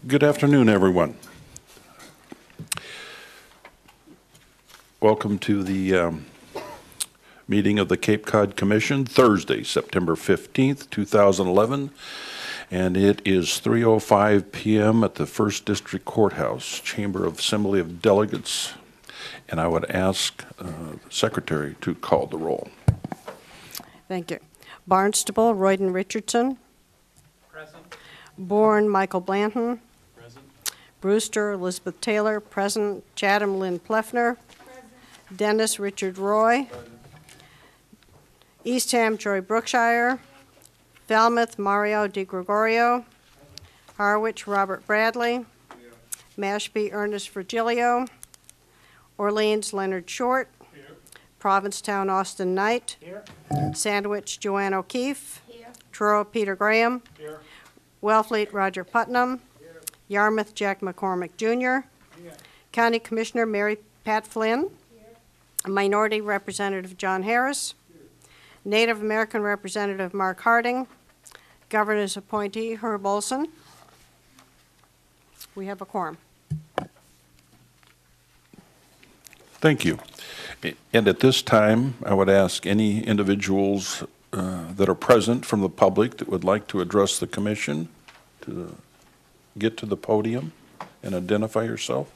Good afternoon, everyone. Welcome to the meeting of the Cape Cod Commission, Thursday, September 15th, 2011, and it is 3:05 p.m. at the 1st District Courthouse, Chamber of Assembly of Delegates, and I would ask the Secretary to call the roll. Thank you. Barnstable, Royden Richardson. Present. Bourne, Michael Blanton. Present. Brewster, Elizabeth Taylor. Present. Chatham, Lynn Pleffner. Present. Dennis, Richard Roy. Present. Eastham, Joy Brookshire. Falmouth, Mario Di Gregorio. Harwich, Robert Bradley. Here. Mashpee, Ernest Virgilio. Orleans, Leonard Short. Here. Provincetown, Austin Knight. Here. Sandwich, Joanne O'Keefe. Here. Truro, Peter Graham. Here. Wellfleet, Roger Putnam. Here. Yarmouth, Jack McCormick Jr. Here. County Commissioner Mary Pat Flynn. Minority Representative John Harris. Native American Representative Mark Harding. Governor's appointee Herb Olson. We have a quorum. Thank you. And at this time, I would ask any individuals that are present from the public that would like to address the commission to get to the podium and identify yourself.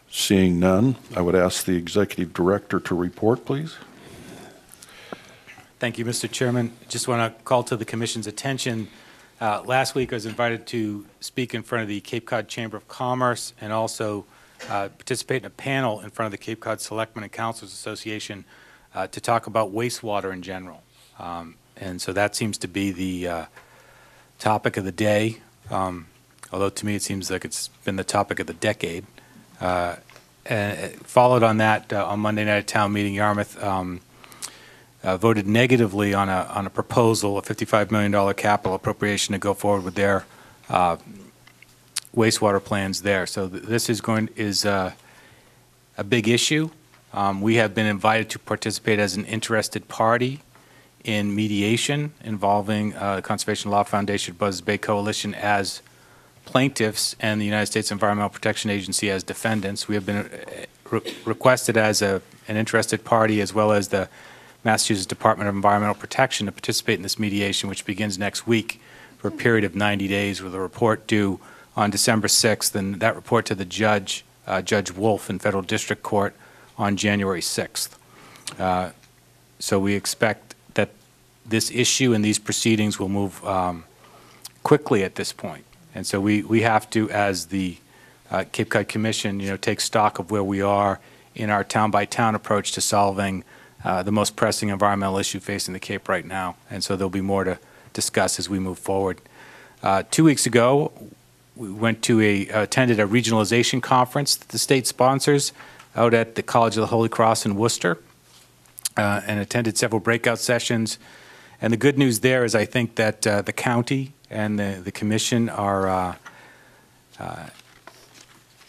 Seeing none, I would ask the executive director to report, please. Thank you, Mr. Chairman. Just want to call to the Commission's attention. Last week, I was invited to speak in front of the Cape Cod Chamber of Commerce and also participate in a panel in front of the Cape Cod Selectmen and Councilors Association to talk about wastewater in general. And so that seems to be the topic of the day, although to me it seems like it's been the topic of the decade. And followed on that, on Monday night at town meeting, Yarmouth voted negatively on a proposal, a $55 million capital appropriation to go forward with their wastewater plans there. So this is a big issue. We have been invited to participate as an interested party in mediation involving the Conservation Law Foundation, Buzzards Bay Coalition as plaintiffs and the United States Environmental Protection Agency as defendants. We have been requested as an interested party, as well as the Massachusetts Department of Environmental Protection, to participate in this mediation, which begins next week for a period of 90 days with a report due on December 6th, and that report to the judge, Judge Wolf in Federal District Court, on January 6th. So we expect that this issue and these proceedings will move quickly at this point. And so we have to, as the Cape Cod Commission, take stock of where we are in our town-by-town approach to solving the most pressing environmental issue facing the Cape right now. And so there'll be more to discuss as we move forward. 2 weeks ago, we went to attended a regionalization conference that the state sponsors out at the College of the Holy Cross in Worcester, and attended several breakout sessions. And the good news there is I think that the county and the commission are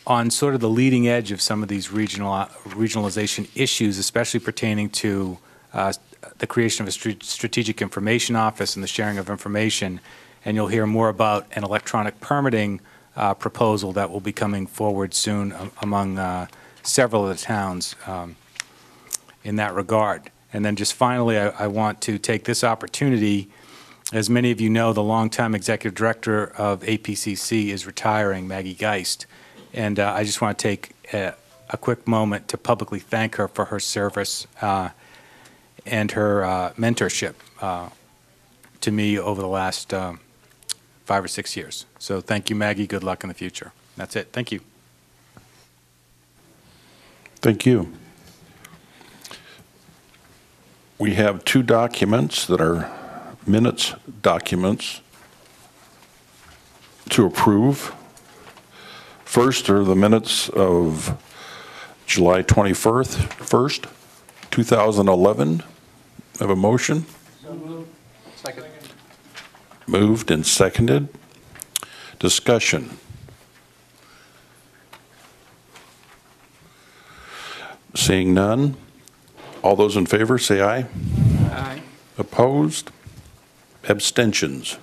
on sort of the leading edge of some of these regionalization issues, especially pertaining to the creation of a strategic information office and the sharing of information. And you'll hear more about an electronic permitting proposal that will be coming forward soon among several of the towns in that regard. And then just finally, I want to take this opportunity. As many of you know, the longtime executive director of APCC is retiring, Maggie Geist. And I just want to take a quick moment to publicly thank her for her service and her mentorship to me over the last 5 or 6 years. So thank you, Maggie. Good luck in the future. That's it. Thank you. Thank you. We have two documents that are minutes documents to approve. First are the minutes of July 21st, 2011. Have a motion? So moved. Second. Moved and seconded. Discussion. Seeing none, all those in favor say aye. Aye. Opposed? Abstentions?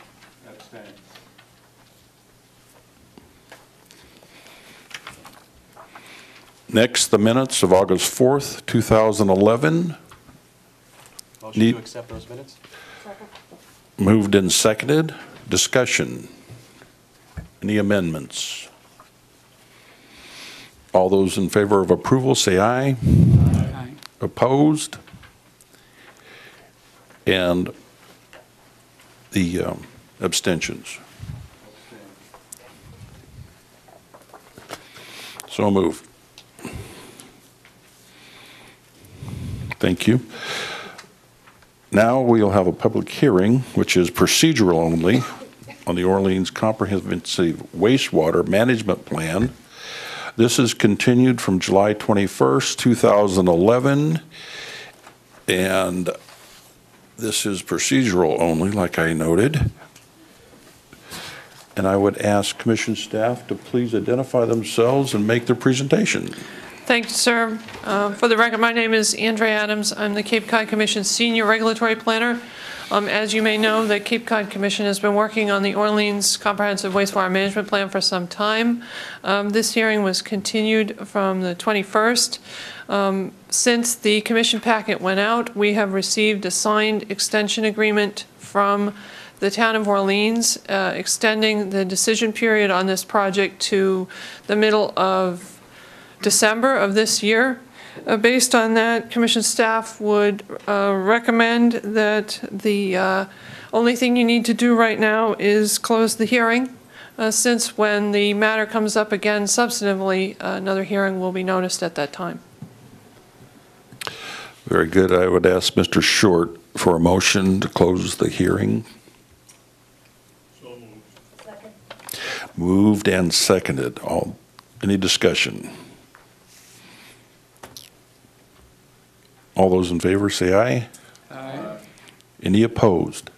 Next, the minutes of August 4th, 2011. Motion Need- to accept those minutes? Moved and seconded. Discussion. Any amendments? All those in favor of approval, say aye. Aye. Opposed? And the abstentions? So moved. Thank you. Now we'll have a public hearing, which is procedural only, on the Orleans Comprehensive Wastewater Management Plan. This is continued from July 21st, 2011, and this is procedural only, like I noted. And I would ask Commission staff to please identify themselves and make their presentation. Thank you, sir. For the record, my name is Andrea Adams. I'm the Cape Cod Commission Senior Regulatory Planner. As you may know, the Cape Cod Commission has been working on the Orleans Comprehensive Wastewater Management Plan for some time. This hearing was continued from the 21st. Since the commission packet went out, we have received a signed extension agreement from the town of Orleans, extending the decision period on this project to the middle of December of this year. Based on that, Commission staff would recommend that the only thing you need to do right now is close the hearing, since when the matter comes up again substantively, another hearing will be noticed at that time. Very good. I would ask Mr. Short for a motion to close the hearing. So moved. Second. Moved and seconded. Any discussion? All those in favor say aye. Aye. Any opposed?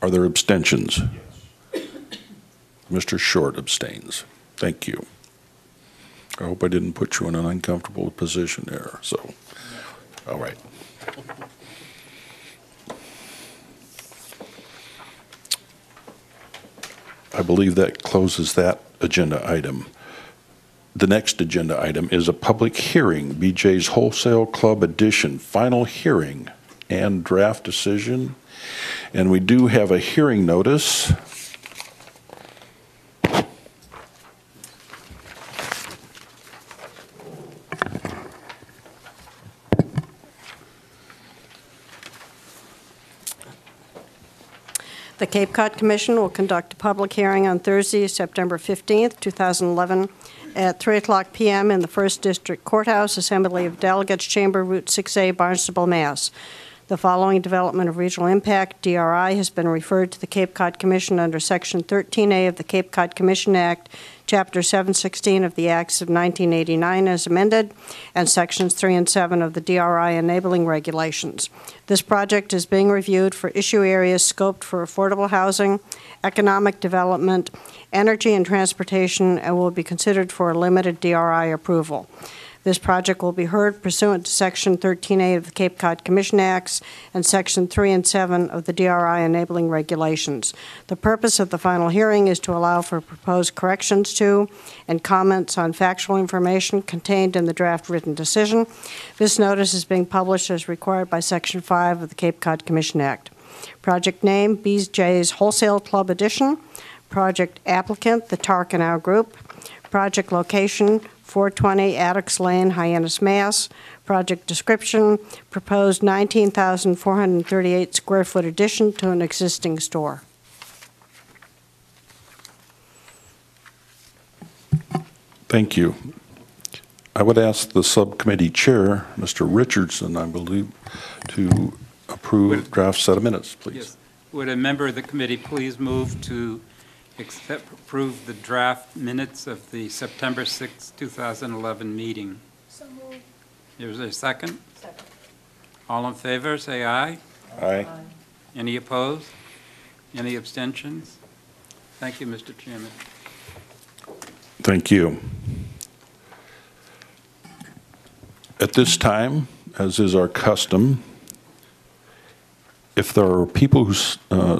Are there abstentions? Yes. Mr. Short abstains. Thank you. I hope I didn't put you in an uncomfortable position there, so, all right. I believe that closes that agenda item. The next agenda item is a public hearing, BJ's Wholesale Club Edition, final hearing and draft decision. And we do have a hearing notice. The Cape Cod Commission will conduct a public hearing on Thursday, September 15th, 2011, at 3:00 p.m. in the 1st District Courthouse, Assembly of Delegates Chamber, Route 6A, Barnstable, Mass. The following development of regional impact, DRI, has been referred to the Cape Cod Commission under Section 13A of the Cape Cod Commission Act, Chapter 716 of the Acts of 1989 as amended, and Sections 3 and 7 of the DRI enabling regulations. This project is being reviewed for issue areas scoped for affordable housing, economic development, energy and transportation, and will be considered for a limited DRI approval. This project will be heard pursuant to Section 13A of the Cape Cod Commission Acts and Section 3 and 7 of the DRI enabling regulations. The purpose of the final hearing is to allow for proposed corrections to and comments on factual information contained in the draft written decision. This notice is being published as required by Section 5 of the Cape Cod Commission Act. Project name, BJ's Wholesale Club Edition. Project applicant, the Tarkanow Group. Project location, 420 Attucks Lane, Hyannis, Mass. Project description, proposed 19,438 square foot addition to an existing store. Thank you. I would ask the subcommittee chair, Mr. Richardson, I believe, to approve draft set of minutes, please. Yes. Would a member of the committee please move to approve the draft minutes of the September 6, 2011 meeting? So moved. Is there a second? Second. All in favor, say aye. Aye. Any opposed? Any abstentions? Thank you, Mr. Chairman. Thank you. At this time, as is our custom, If there are people who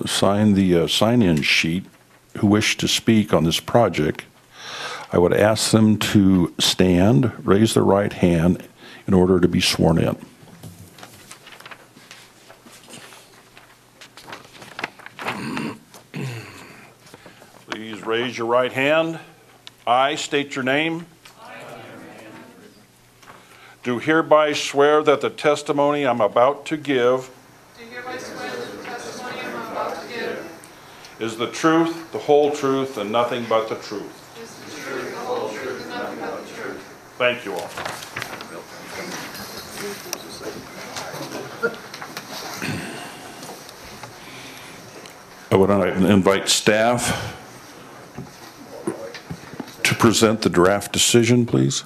sign the sign-in sheet who wish to speak on this project, I would ask them to stand, raise their right hand in order to be sworn in. Please raise your right hand. I state your name. Do hereby swear that the testimony I'm about to give is the truth, the whole truth, and nothing but the truth. Thank you all. I would invite staff to present the draft decision, please.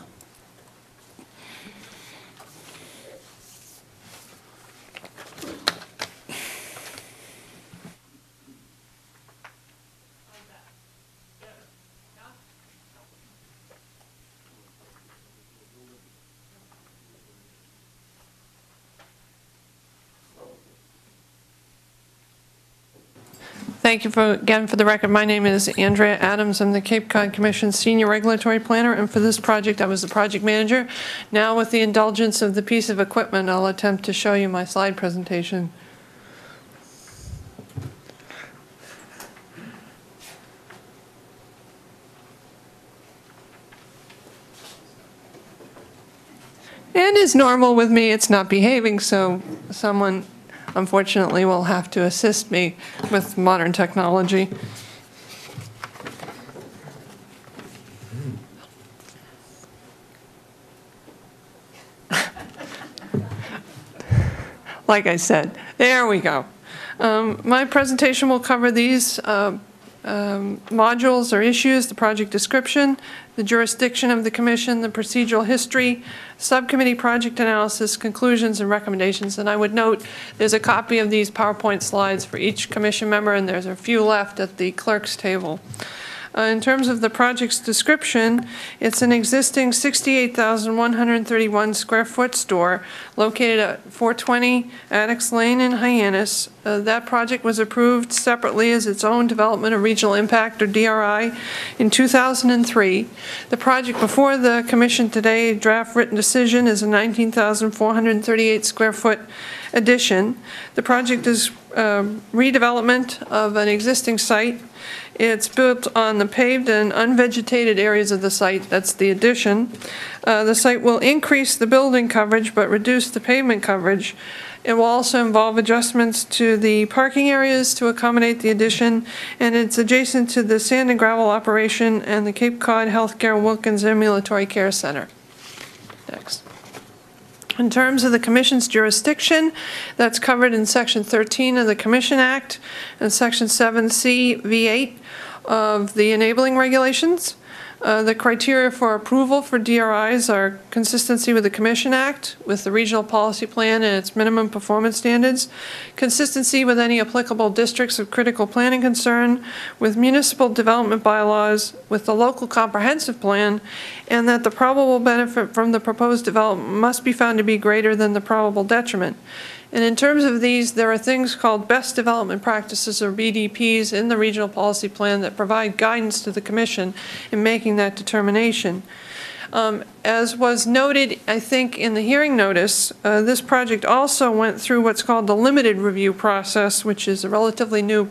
Thank you again for the record. My name is Andrea Adams. I'm the Cape Cod Commission Senior Regulatory Planner, and for this project, I was the project manager. Now, with the indulgence of the piece of equipment, I'll attempt to show you my slide presentation. And as normal with me, it's not behaving, so someone unfortunately will have to assist me with modern technology. Like I said, there we go. My presentation will cover these modules or issues: the project description, the jurisdiction of the commission, the procedural history, subcommittee project analysis, conclusions, and recommendations. And I would note there's a copy of these PowerPoint slides for each commission member, and there's a few left at the clerk's table. In terms of the project's description, it's an existing 68,131 square foot store located at 420 Addicks Lane in Hyannis. That project was approved separately as its own development of regional impact, or DRI, in 2003. The project before the commission today, draft written decision, is a 19,438 square foot addition. The project is redevelopment of an existing site. It's built on the paved and unvegetated areas of the site. That's the addition. The site will increase the building coverage but reduce the pavement coverage. It will also involve adjustments to the parking areas to accommodate the addition, and it's adjacent to the sand and gravel operation and the Cape Cod Healthcare Wilkins Ambulatory Care Center. Next. In terms of the Commission's jurisdiction, that's covered in Section 13 of the Commission Act and Section 7C V8 of the Enabling Regulations. The criteria for approval for DRIs are consistency with the Commission Act, with the Regional Policy Plan and its minimum performance standards, consistency with any applicable districts of critical planning concern, with municipal development bylaws, with the local comprehensive plan, and that the probable benefit from the proposed development must be found to be greater than the probable detriment. And in terms of these, there are things called best development practices, or BDPs, in the regional policy plan that provide guidance to the Commission in making that determination. As was noted, I think, in the hearing notice, this project also went through what's called the limited review process, which is a relatively new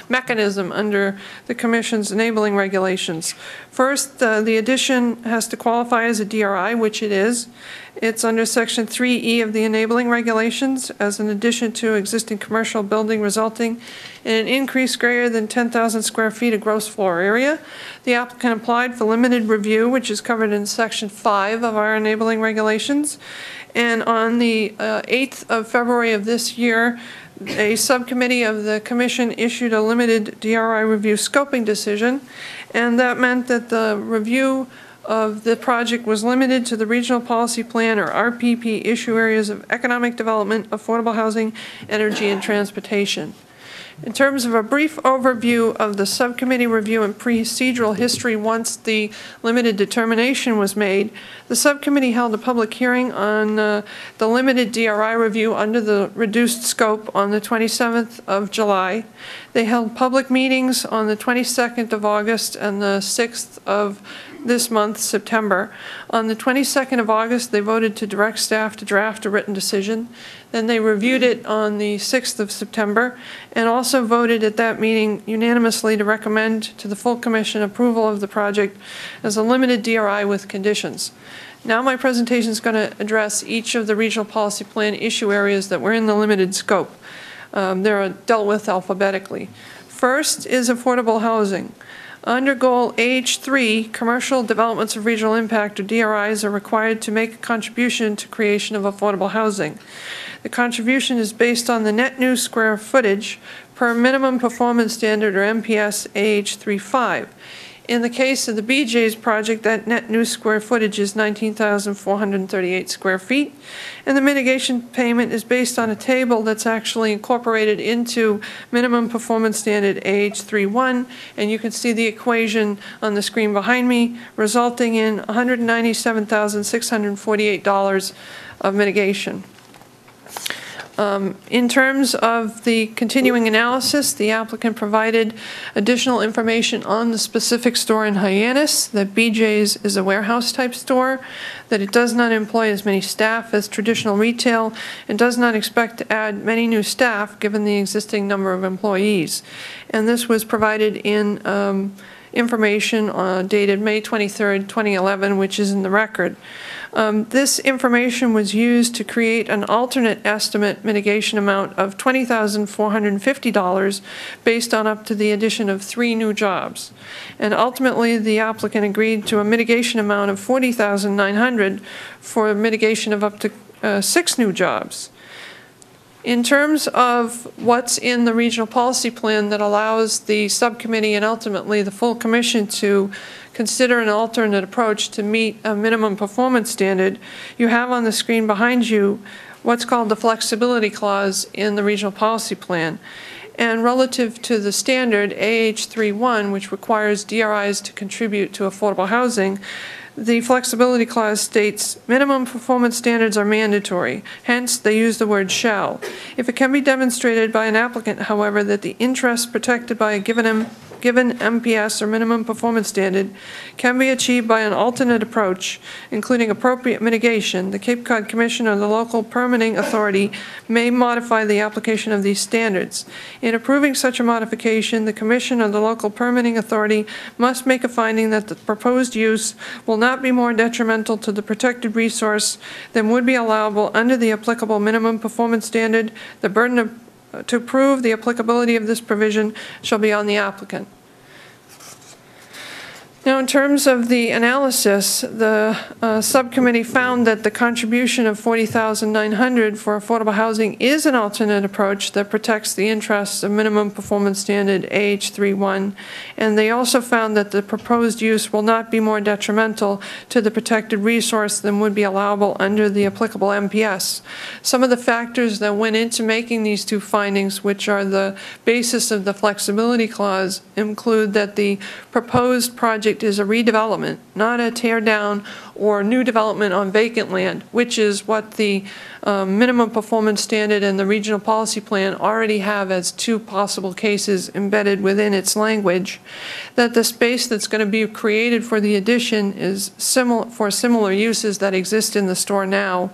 mechanism under the Commission's enabling regulations. First, the addition has to qualify as a DRI, which it is. It's under Section 3E of the enabling regulations as an addition to existing commercial building resulting in an increase greater than 10,000 square feet of gross floor area. The applicant applied for limited review, which is covered in Section 5 of our enabling regulations. And on the 8th of February of this year, a subcommittee of the Commission issued a limited DRI review scoping decision, and that meant that the review of the project was limited to the Regional Policy Plan, or RPP, issue areas of economic development, affordable housing, energy, and transportation. In terms of a brief overview of the subcommittee review and procedural history once the limited determination was made, the subcommittee held a public hearing on the limited DRI review under the reduced scope on the 27th of July. They held public meetings on the 22nd of August and the 6th of this month, September. On the 22nd of August, they voted to direct staff to draft a written decision. Then they reviewed it on the 6th of September and also voted at that meeting unanimously to recommend to the full commission approval of the project as a limited DRI with conditions. Now my presentation is going to address each of the regional policy plan issue areas that were in the limited scope. They're dealt with alphabetically. First is affordable housing. Under Goal AH3, commercial developments of regional impact, or DRIs, are required to make a contribution to creation of affordable housing. The contribution is based on the net new square footage per minimum performance standard, or MPS AH35. In the case of the BJ's project, that net new square footage is 19,438 square feet, and the mitigation payment is based on a table that's actually incorporated into minimum performance standard AH31, and you can see the equation on the screen behind me, resulting in $197,648 of mitigation. In terms of the continuing analysis, the applicant provided additional information on the specific store in Hyannis, that BJ's is a warehouse-type store, that it does not employ as many staff as traditional retail, and does not expect to add many new staff given the existing number of employees. And this was provided in information dated May 23rd, 2011, which is in the record. This information was used to create an alternate estimate mitigation amount of $20,450 based on up to the addition of 3 new jobs. And ultimately, the applicant agreed to a mitigation amount of $40,900 for a mitigation of up to 6 new jobs. In terms of what's in the regional policy plan that allows the subcommittee and ultimately the full commission to consider an alternate approach to meet a minimum performance standard, you have on the screen behind you what's called the flexibility clause in the regional policy plan. And relative to the standard AH31, which requires DRIs to contribute to affordable housing, the flexibility clause states minimum performance standards are mandatory, hence they use the word shall. If it can be demonstrated by an applicant, however, that the interests protected by a given MPS or minimum performance standard can be achieved by an alternate approach, including appropriate mitigation, the Cape Cod Commission or the local permitting authority may modify the application of these standards. In approving such a modification, the Commission or the local permitting authority must make a finding that the proposed use will not be more detrimental to the protected resource than would be allowable under the applicable minimum performance standard. The burden to prove the applicability of this provision shall be on the applicant. Now, in terms of the analysis, the subcommittee found that the contribution of $40,900 for affordable housing is an alternate approach that protects the interests of minimum performance standard AH31, and they also found that the proposed use will not be more detrimental to the protected resource than would be allowable under the applicable MPS. Some of the factors that went into making these two findings, which are the basis of the flexibility clause, include that the proposed project is a redevelopment, not a tear down or new development on vacant land, which is what the minimum performance standard and the regional policy plan already have as 2 possible cases embedded within its language. That the space that's going to be created for the addition is similar uses that exist in the store now.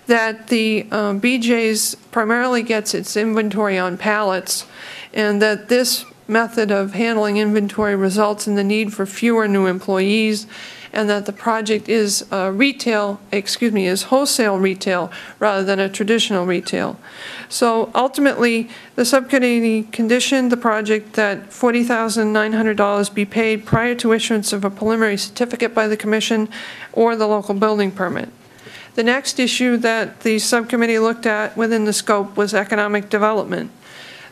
That the BJ's primarily gets its inventory on pallets, and that this method of handling inventory results in the need for fewer new employees, and that the project is wholesale retail rather than a traditional retail. So ultimately, the subcommittee conditioned the project that $40,900 be paid prior to issuance of a preliminary certificate by the Commission or the local building permit. The next issue that the subcommittee looked at within the scope was economic development.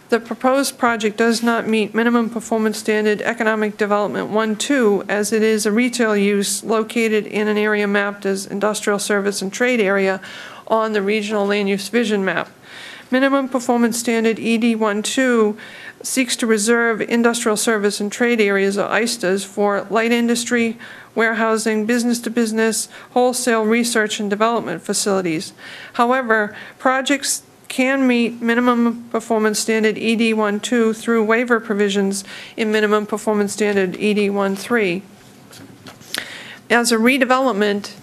The proposed project does not meet minimum performance standard economic development 1-2, as it is a retail use located in an area mapped as industrial service and trade area, on the regional land use vision map. Minimum Performance Standard ED12 seeks to reserve industrial service and trade areas, or ISTAs, for light industry, warehousing, business-to-business, wholesale research and development facilities. However, projects can meet Minimum Performance Standard ED12 through waiver provisions in Minimum Performance Standard ED13. As a redevelopment,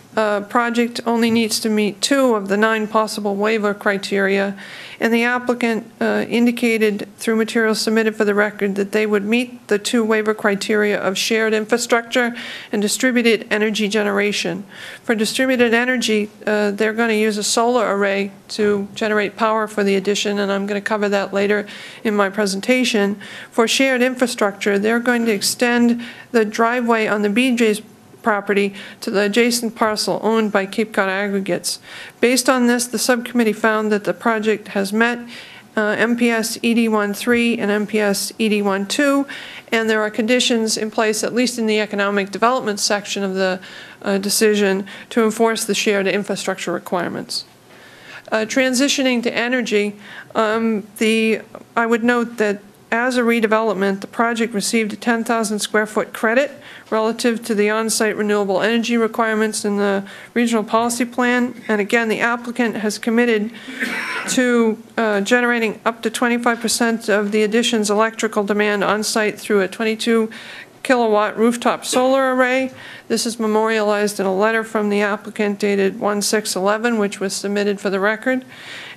project only needs to meet 2 of the 9 possible waiver criteria, and the applicant indicated through materials submitted for the record that they would meet the 2 waiver criteria of shared infrastructure and distributed energy generation. For distributed energy, they're going to use a solar array to generate power for the addition, and I'm going to cover that later in my presentation. For shared infrastructure, they're going to extend the driveway on the BJ's property to the adjacent parcel owned by Cape Cod Aggregates. Based on this, the subcommittee found that the project has met MPS ED13 and MPS ED12, and there are conditions in place, at least in the economic development section of the decision, to enforce the shared infrastructure requirements. Transitioning to energy, I would note that as a redevelopment, the project received a 10,000 square foot credit relative to the on-site renewable energy requirements in the regional policy plan. And again, the applicant has committed to generating up to 25% of the addition's electrical demand on-site through a 22 kilowatt rooftop solar array. This is memorialized in a letter from the applicant dated 1/6/11, which was submitted for the record.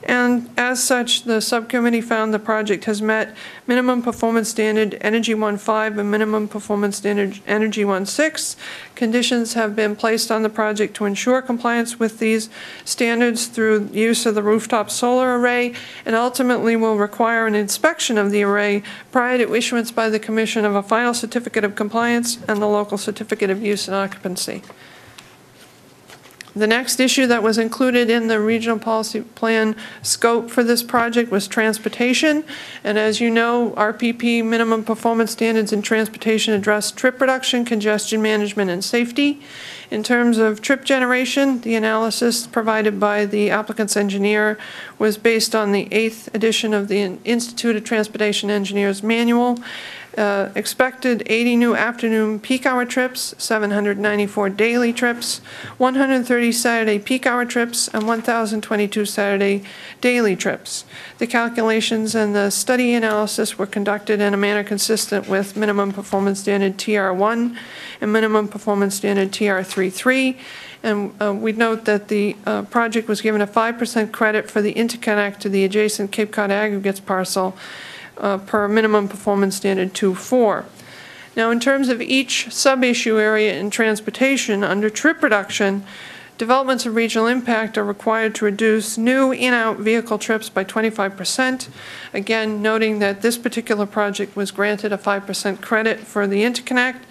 And as such, the subcommittee found the project has met Minimum Performance Standard Energy 1.5 and Minimum Performance Standard Energy 1.6. Conditions have been placed on the project to ensure compliance with these standards through use of the rooftop solar array, and ultimately will require an inspection of the array prior to issuance by the Commission of a final certificate of compliance and the local certificate of use and occupancy. The next issue that was included in the regional policy plan scope for this project was transportation. And as you know, RPP minimum performance standards in transportation address trip reduction, congestion management, and safety. In terms of trip generation, the analysis provided by the applicant's engineer was based on the 8th edition of the Institute of Transportation Engineers Manual. Expected 80 new afternoon peak hour trips, 794 daily trips, 130 Saturday peak hour trips, and 1,022 Saturday daily trips. The calculations and the study analysis were conducted in a manner consistent with Minimum Performance Standard TR1 and Minimum Performance Standard TR33. And we note that the project was given a 5% credit for the interconnect to the adjacent Cape Cod Aggregates parcel per Minimum Performance Standard 2.4. Now, in terms of each sub-issue area in transportation, under trip reduction, developments of regional impact are required to reduce new in-out vehicle trips by 25%. Again, noting that this particular project was granted a 5% credit for the interconnect.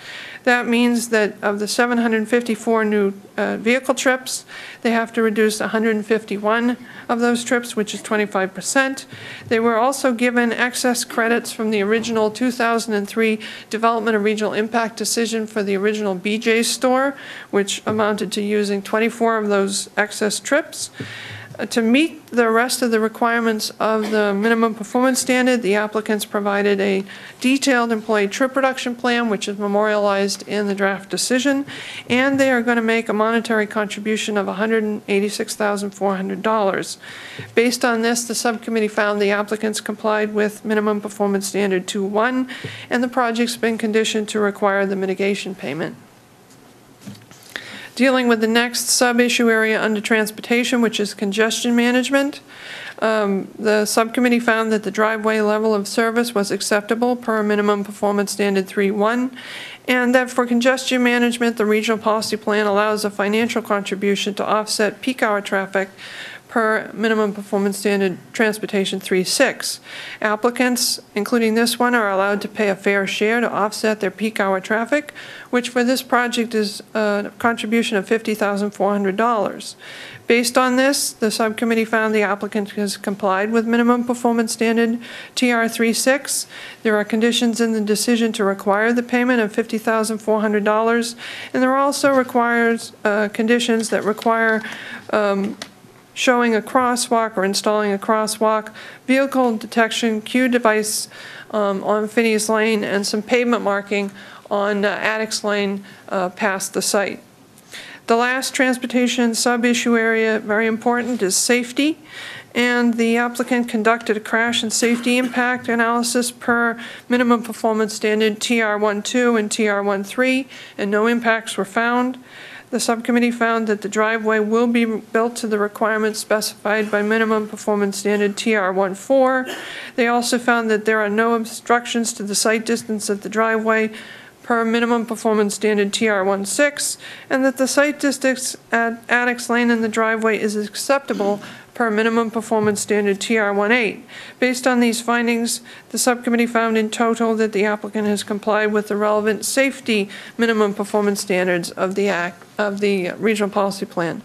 That means that of the 754 new vehicle trips, they have to reduce 151 of those trips, which is 25%. They were also given excess credits from the original 2003 Development of Regional Impact decision for the original BJ's store, which amounted to using 24 of those excess trips. To meet the rest of the requirements of the minimum performance standard, the applicants provided a detailed employee trip reduction plan, which is memorialized in the draft decision, and they are going to make a monetary contribution of $186,400. Based on this, the subcommittee found the applicants complied with minimum performance standard 2.1, and the project's been conditioned to require the mitigation payment. Dealing with the next sub-issue area under transportation, which is congestion management, the subcommittee found that the driveway level of service was acceptable per minimum performance standard 3.1, and that for congestion management, the regional policy plan allows a financial contribution to offset peak hour traffic per minimum performance standard transportation 3.6. Applicants, including this one, are allowed to pay a fair share to offset their peak hour traffic, which for this project is a contribution of $50,400. Based on this, the subcommittee found the applicant has complied with minimum performance standard TR36. There are conditions in the decision to require the payment of $50,400, and there are also conditions that require showing a crosswalk or installing a crosswalk, vehicle detection queue device on Phineas Lane, and some pavement marking on Addicks Lane past the site. The last transportation sub-issue area, very important, is safety. And the applicant conducted a crash and safety impact analysis per minimum performance standard TR12 and TR13, and no impacts were found. The subcommittee found that the driveway will be built to the requirements specified by minimum performance standard TR14. They also found that there are no obstructions to the site distance of the driveway per minimum performance standard TR16, and that the site distance at Addicks Lane and the driveway is acceptable per minimum performance standard TR18. Based on these findings, the subcommittee found in total that the applicant has complied with the relevant safety minimum performance standards of the regional policy plan.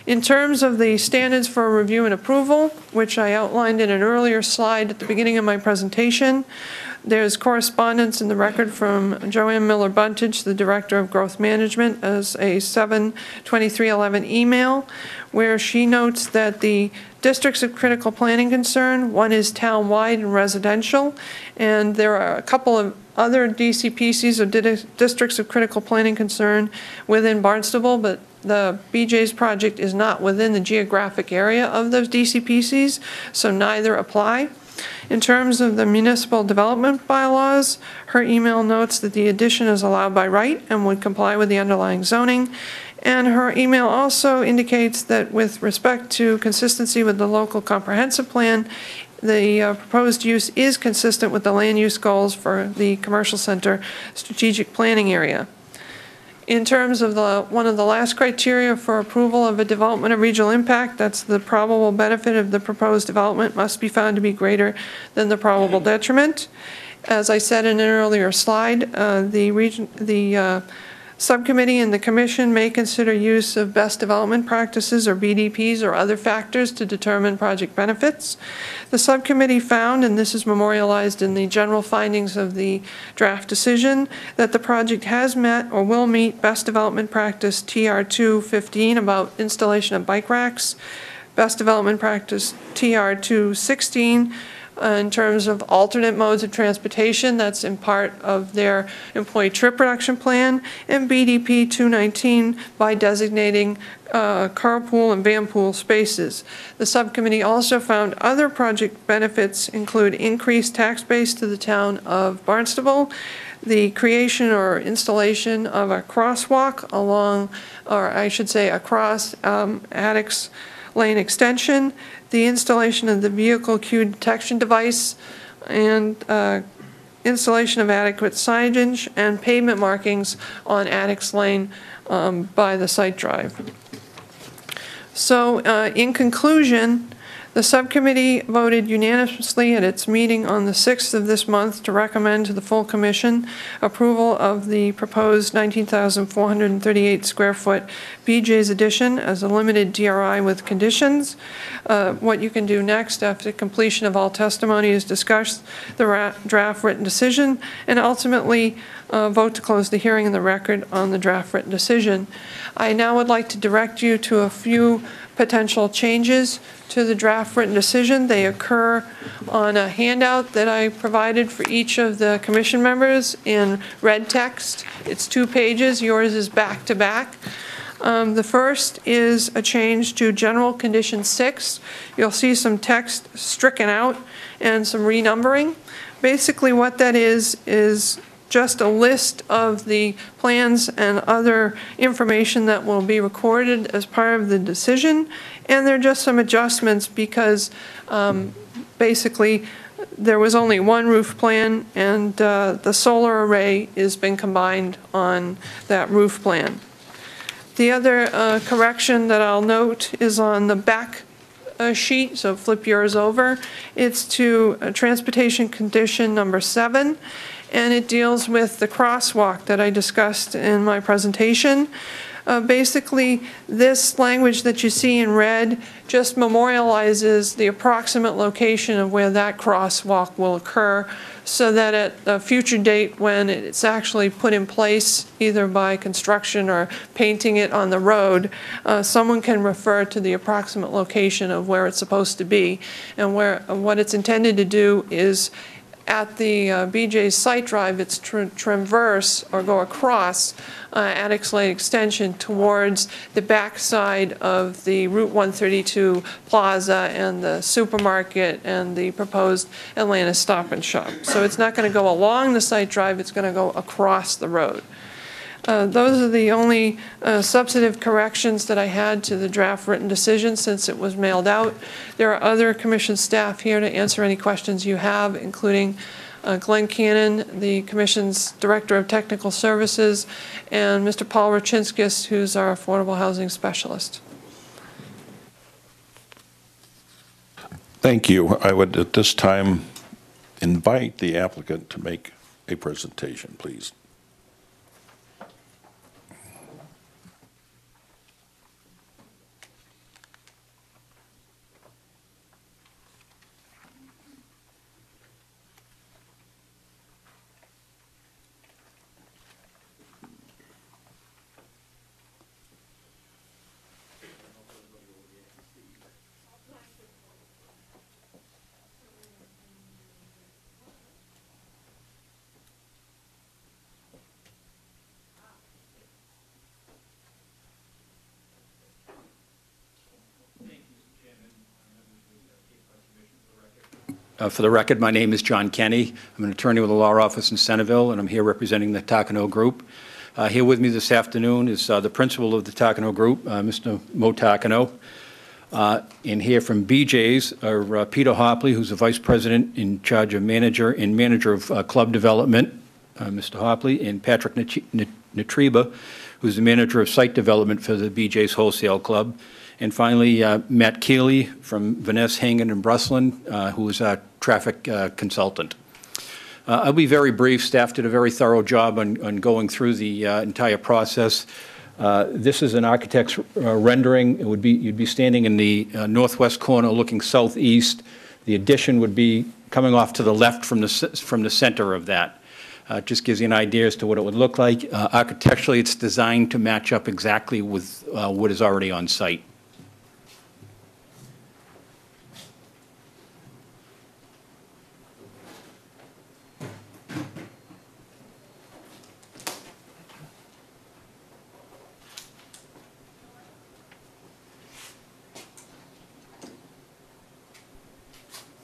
In terms of the standards for review and approval, which I outlined in an earlier slide at the beginning of my presentation, there's correspondence in the record from Joanne Miller-Buntich, the Director of Growth Management, as a 7/23/11 email, where she notes that the districts of critical planning concern, one is town-wide and residential, and there are a couple of other DCPCs or districts of critical planning concern within Barnstable, but the BJ's project is not within the geographic area of those DCPCs, so neither apply. In terms of the municipal development bylaws, her email notes that the addition is allowed by right and would comply with the underlying zoning. And her email also indicates that with respect to consistency with the local comprehensive plan, the proposed use is consistent with the land use goals for the commercial center strategic planning area. In terms of one of the last criteria for approval of a development of regional impact, that's the probable benefit of the proposed development must be found to be greater than the probable detriment. As I said in an earlier slide, the subcommittee and the commission may consider use of best development practices or BDPs or other factors to determine project benefits. The subcommittee found, and this is memorialized in the general findings of the draft decision, that the project has met or will meet best development practice TR215 about installation of bike racks, best development practice TR216 in terms of alternate modes of transportation, that's in part of their employee trip reduction plan, and BDP 219 by designating carpool and vanpool spaces. The subcommittee also found other project benefits include increased tax base to the town of Barnstable, the creation or installation of a crosswalk along, or I should say across Addicks Lane extension, the installation of the vehicle queue detection device, and installation of adequate signage and pavement markings on Addicks Lane by the site drive. So in conclusion, the subcommittee voted unanimously at its meeting on the 6th of this month to recommend to the full commission approval of the proposed 19,438 square foot BJ's addition as a limited DRI with conditions. What you can do next after completion of all testimony is discuss the draft written decision and ultimately vote to close the hearing in the record on the draft written decision. I now would like to direct you to a few potential changes to the draft written decision. They occur on a handout that I provided for each of the commission members in red text. It's 2 pages. Yours is back to back. The first is a change to General Condition 6. You'll see some text stricken out and some renumbering. Basically what that is just a list of the plans and other information that will be recorded as part of the decision. And there are just some adjustments because basically there was only one roof plan and the solar array has been combined on that roof plan. The other correction that I'll note is on the back sheet, so flip yours over. It's to transportation condition number 7. And it deals with the crosswalk that I discussed in my presentation. Basically, this language that you see in red just memorializes the approximate location of where that crosswalk will occur, so that at a future date when it's actually put in place, either by construction or painting it on the road, someone can refer to the approximate location of where it's supposed to be. And what it's intended to do is, at the BJ's site drive, it's traverse or go across Attucks Lane Extension towards the backside of the Route 132 Plaza and the supermarket and the proposed Atlanta Stop and Shop. So it's not going to go along the site drive, it's going to go across the road. Those are the only substantive corrections that I had to the draft written decision since it was mailed out. There are other commission staff here to answer any questions you have, including Glenn Cannon, the commission's Director of Technical Services, and Mr. Paul Rachinskis, who's our Affordable Housing Specialist. Thank you. I would at this time invite the applicant to make a presentation, please. For the record, my name is John Kenny. I'm an attorney with a law office in Centerville, and I'm here representing the Takano Group. Here with me this afternoon is the principal of the Takano Group, Mr. Mo Takano. And here from BJ's are Peter Hopley, who's the vice president in charge of manager of club development, Mr. Hopley, and Patrick Natriba, who's the manager of site development for the BJ's Wholesale Club. And finally, Matt Keeley from Vanessa Hangen and Bruslin, who is our traffic consultant. I'll be very brief. Staff did a very thorough job on going through the entire process. This is an architect's rendering. It would be, you'd be standing in the northwest corner looking southeast. The addition would be coming off to the left from the center of that. Just gives you an idea as to what it would look like. Architecturally, it's designed to match up exactly with what is already on site.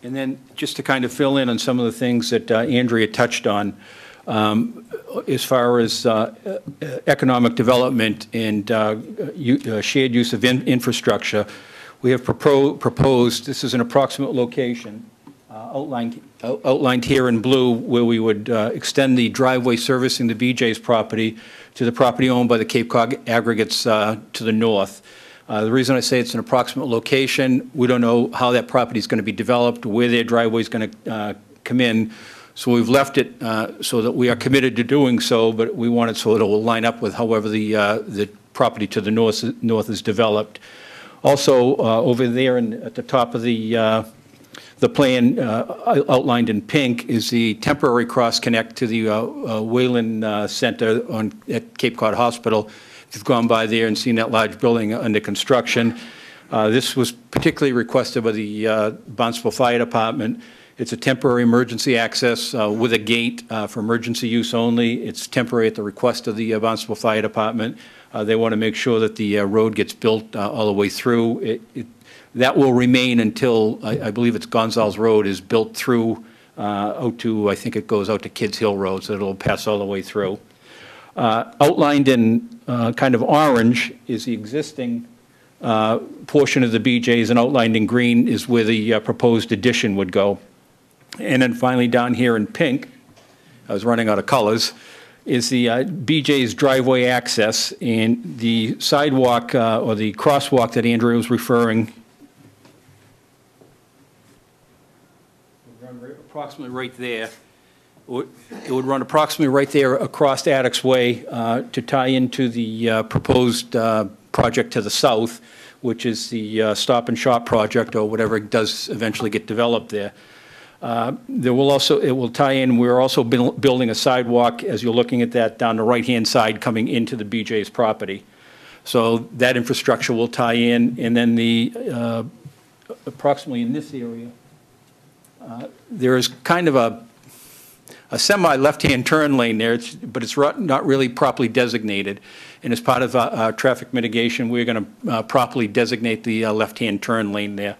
And then just to kind of fill in on some of the things that Andrea touched on, as far as economic development and shared use of infrastructure, we have proposed, this is an approximate location, outlined here in blue, where we would extend the driveway servicing the BJ's property to the property owned by the Cape Cod Aggregates to the north. The reason I say it's an approximate location, we don't know how that property is going to be developed, where their driveway is going to come in. So we've left it so that we are committed to doing so, but we want it so it will line up with however the property to the north is developed. Also, over there at the top of the plan outlined in pink is the temporary cross-connect to the Wayland Center at Cape Cod Hospital. If you've gone by there and seen that large building under construction, this was particularly requested by the Barnstable Fire Department. It's a temporary emergency access with a gate for emergency use only. It's temporary at the request of the Barnstable Fire Department. They want to make sure that the road gets built all the way through. That will remain until, I believe it's Gonzales Road is built through out to, I think it goes out to Kids Hill Road, so it'll pass all the way through. Outlined in kind of orange is the existing portion of the BJ's, and outlined in green is where the proposed addition would go. And then finally down here in pink, I was running out of colors, is the BJ's driveway access, and the sidewalk or the crosswalk that Andrea was referring, approximately right there, It would run approximately right there across Addicts Way to tie into the proposed project to the south, which is the Stop and Shop project, or whatever does eventually get developed there. It will tie in, we're also building a sidewalk, as you're looking at that, down the right-hand side coming into the BJ's property. So that infrastructure will tie in, and then approximately in this area, there is kind of a semi-left-hand turn lane there, but it's not really properly designated. And as part of traffic mitigation, we're going to properly designate the left-hand turn lane there.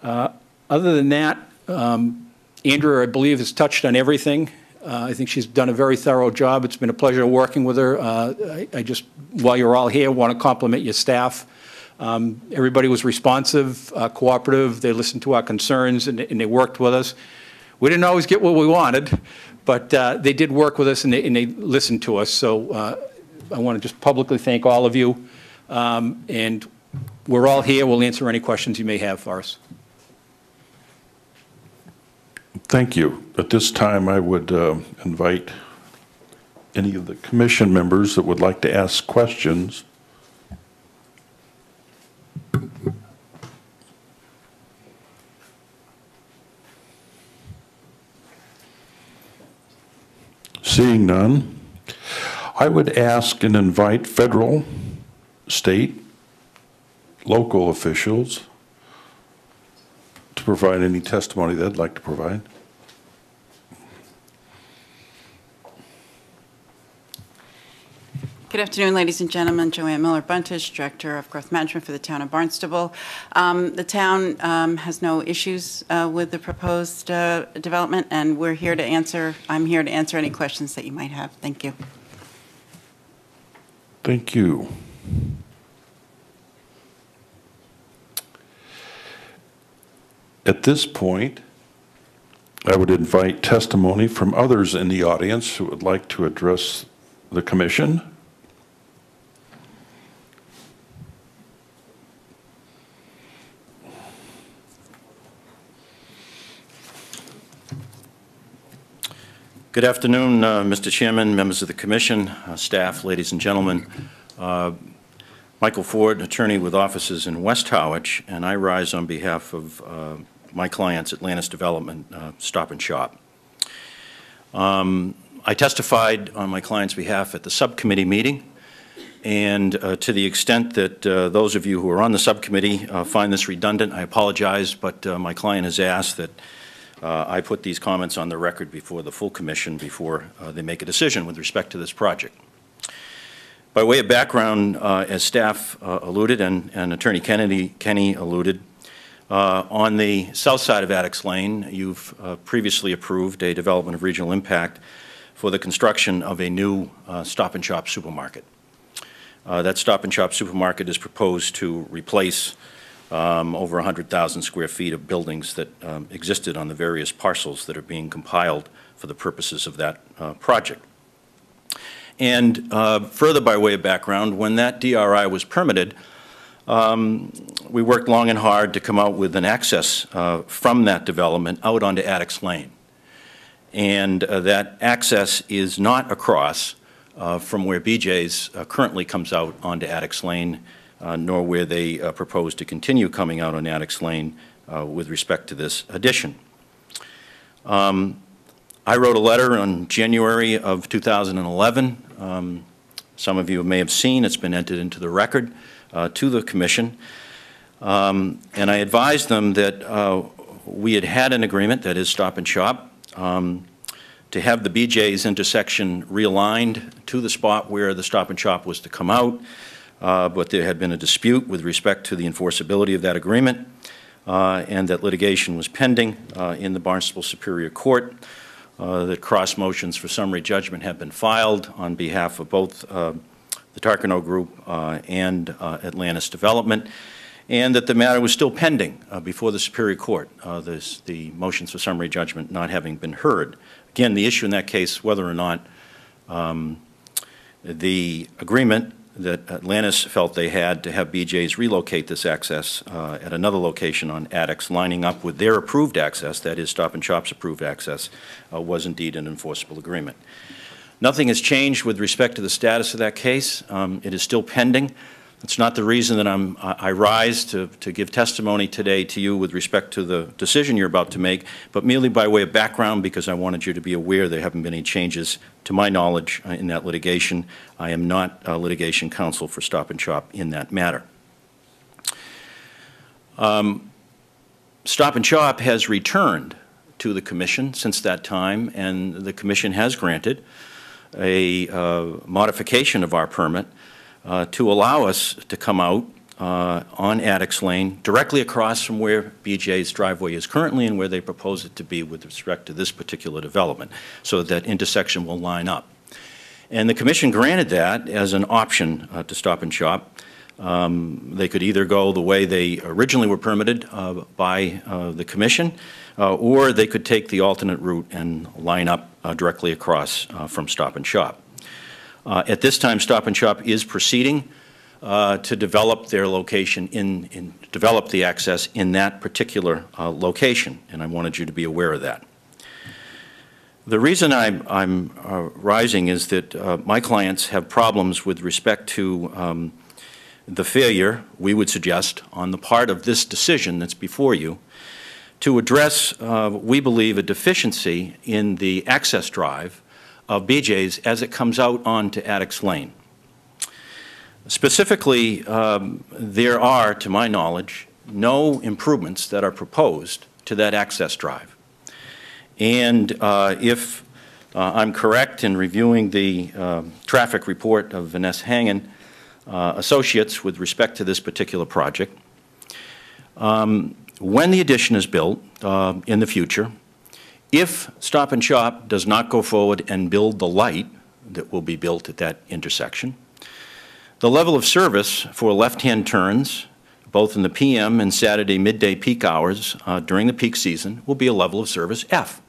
Other than that, Andrea, I believe, has touched on everything. I think she's done a very thorough job. It's been a pleasure working with her. I just, while you're all here, want to compliment your staff. Everybody was responsive, cooperative. They listened to our concerns, and they worked with us. We didn't always get what we wanted, but they did work with us, and they listened to us. So I want to just publicly thank all of you. And we're all here. We'll answer any questions you may have for us. Thank you. At this time, I would invite any of the commission members that would like to ask questions. Seeing none, I would ask and invite federal, state, local officials to provide any testimony they'd like to provide. Good afternoon, ladies and gentlemen. Joanne Miller-Buntish, Director of Growth Management for the town of Barnstable. The town has no issues with the proposed development, and I'm here to answer any questions that you might have. Thank you. Thank you. At this point, I would invite testimony from others in the audience who would like to address the commission. Good afternoon, Mr. Chairman, members of the Commission, staff, ladies and gentlemen. Michael Ford, attorney with offices in West Harwich, and I rise on behalf of my clients, Atlantis Development, Stop and Shop. I testified on my client's behalf at the subcommittee meeting, and to the extent that those of you who are on the subcommittee find this redundant, I apologize, but my client has asked that I put these comments on the record before the full commission before they make a decision with respect to this project. By way of background, as staff alluded and Attorney Kenny alluded, on the south side of Addicts Lane, you've previously approved a development of regional impact for the construction of a new Stop and Shop supermarket. That Stop and Shop supermarket is proposed to replace over 100,000 square feet of buildings that existed on the various parcels that are being compiled for the purposes of that project. And further by way of background, when that DRI was permitted, we worked long and hard to come out with an access from that development out onto Addicts Lane. And that access is not across from where BJ's currently comes out onto Addicts Lane, nor where they propose to continue coming out on Addicts Lane with respect to this addition. I wrote a letter in January of 2011. Some of you may have seen, it's been entered into the record to the Commission. And I advised them that we had had an agreement, that is Stop and Shop, to have the BJ's intersection realigned to the spot where the Stop and Shop was to come out. But there had been a dispute with respect to the enforceability of that agreement, and that litigation was pending in the Barnstable Superior Court, that cross motions for summary judgment have been filed on behalf of both the Tarkano Group and Atlantis Development, and that the matter was still pending before the Superior Court, the motions for summary judgment not having been heard. Again, the issue in that case, whether or not the agreement that Atlantis felt they had to have BJ's relocate this access at another location on Addicks, lining up with their approved access, that is Stop and Shop's approved access, was indeed an enforceable agreement. Nothing has changed with respect to the status of that case. It is still pending. It's not the reason that I rise to give testimony today to you with respect to the decision you're about to make, but merely by way of background, because I wanted you to be aware there haven't been any changes to my knowledge in that litigation. I am not litigation counsel for Stop and Shop in that matter. Stop and Shop has returned to the Commission since that time, and the Commission has granted a modification of our permit to allow us to come out on Addicks Lane directly across from where BJ's driveway is currently and where they propose it to be with respect to this particular development, so that intersection will line up. And the Commission granted that as an option to Stop and Shop. They could either go the way they originally were permitted by the Commission, or they could take the alternate route and line up directly across from Stop and Shop. At this time, Stop and Shop is proceeding to develop their location, develop the access in that particular location, and I wanted you to be aware of that. The reason I'm rising is that my clients have problems with respect to the failure, we would suggest, on the part of this decision that's before you, to address, we believe, a deficiency in the access drive of BJ's as it comes out onto Addicks Lane. Specifically, there are, to my knowledge, no improvements that are proposed to that access drive. And if I'm correct in reviewing the traffic report of Vanessa Hangen Associates with respect to this particular project, when the addition is built in the future, if Stop and Shop does not go forward and build the light that will be built at that intersection, the level of service for left-hand turns, both in the PM and Saturday midday peak hours during the peak season, will be a level of service F.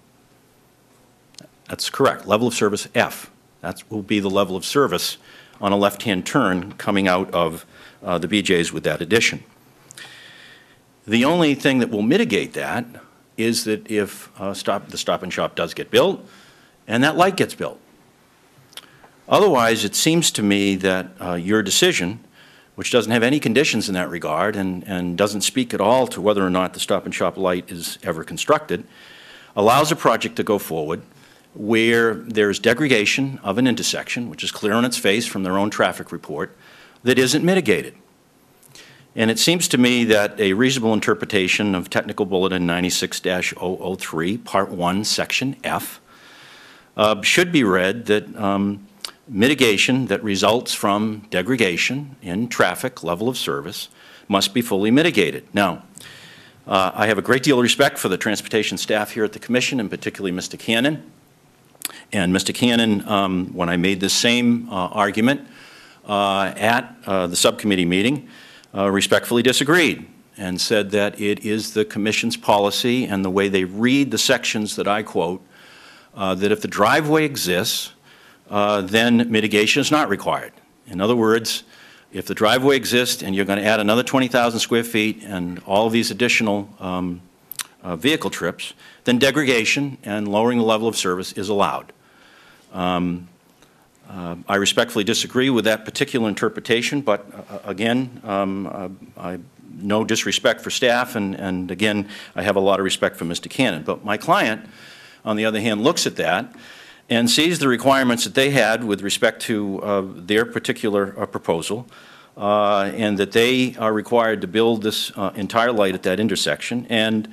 That's correct, level of service F. That will be the level of service on a left-hand turn coming out of the BJ's with that addition. The only thing that will mitigate that is that if the Stop and Shop does get built and that light gets built. Otherwise, it seems to me that your decision, which doesn't have any conditions in that regard and doesn't speak at all to whether or not the Stop and Shop light is ever constructed, allows a project to go forward where there's degradation of an intersection, which is clear on its face from their own traffic report, that isn't mitigated. And it seems to me that a reasonable interpretation of Technical Bulletin 96-003, Part 1, Section F, should be read that mitigation that results from degradation in traffic level of service must be fully mitigated. Now, I have a great deal of respect for the transportation staff here at the Commission, and particularly Mr. Cannon. And Mr. Cannon, when I made this same argument at the subcommittee meeting, respectfully disagreed and said that it is the Commission's policy and the way they read the sections that I quote, that if the driveway exists, then mitigation is not required. In other words, if the driveway exists and you're going to add another 20,000 square feet and all of these additional vehicle trips, then degradation and lowering the level of service is allowed. I respectfully disagree with that particular interpretation, but again, no disrespect for staff, and again, I have a lot of respect for Mr. Cannon. But my client, on the other hand, looks at that and sees the requirements that they had with respect to their particular proposal, and that they are required to build this entire light at that intersection. And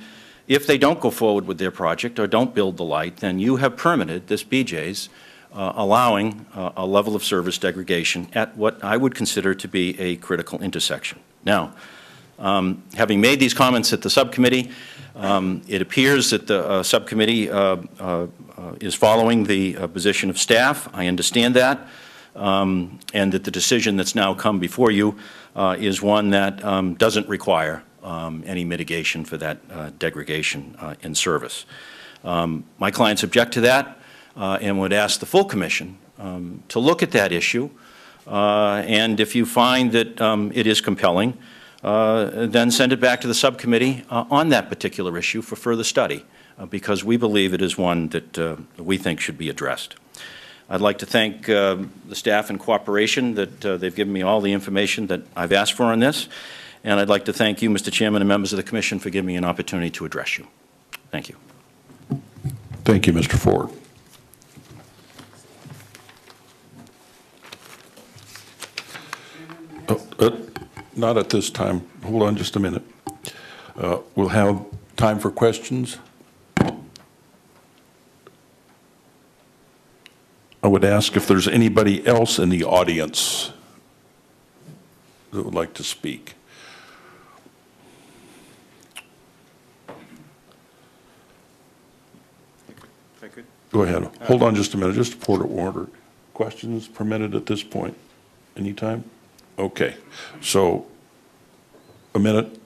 if they don't go forward with their project or don't build the light, then you have permitted this BJ's allowing a level of service degradation at what I would consider to be a critical intersection. Now, having made these comments at the subcommittee, it appears that the subcommittee is following the position of staff. I understand that, and that the decision that's now come before you is one that doesn't require any mitigation for that degradation in service. My clients object to that and would ask the full Commission to look at that issue And if you find that it is compelling, then send it back to the subcommittee on that particular issue for further study, because we believe it is one that we think should be addressed. I'd like to thank the staff and cooperation that they've given me all the information that I've asked for on this, and I'd like to thank you, Mr. Chairman, and members of the Commission for giving me an opportunity to address you. Thank you. Thank you, Mr. Ford. Not at this time. Hold on just a minute. We'll have time for questions. I would ask if there's anybody else in the audience that would like to speak. If I could. Go ahead. Hold on just a minute, just a point of order. Questions permitted at this point? Anytime? Okay. So, a minute.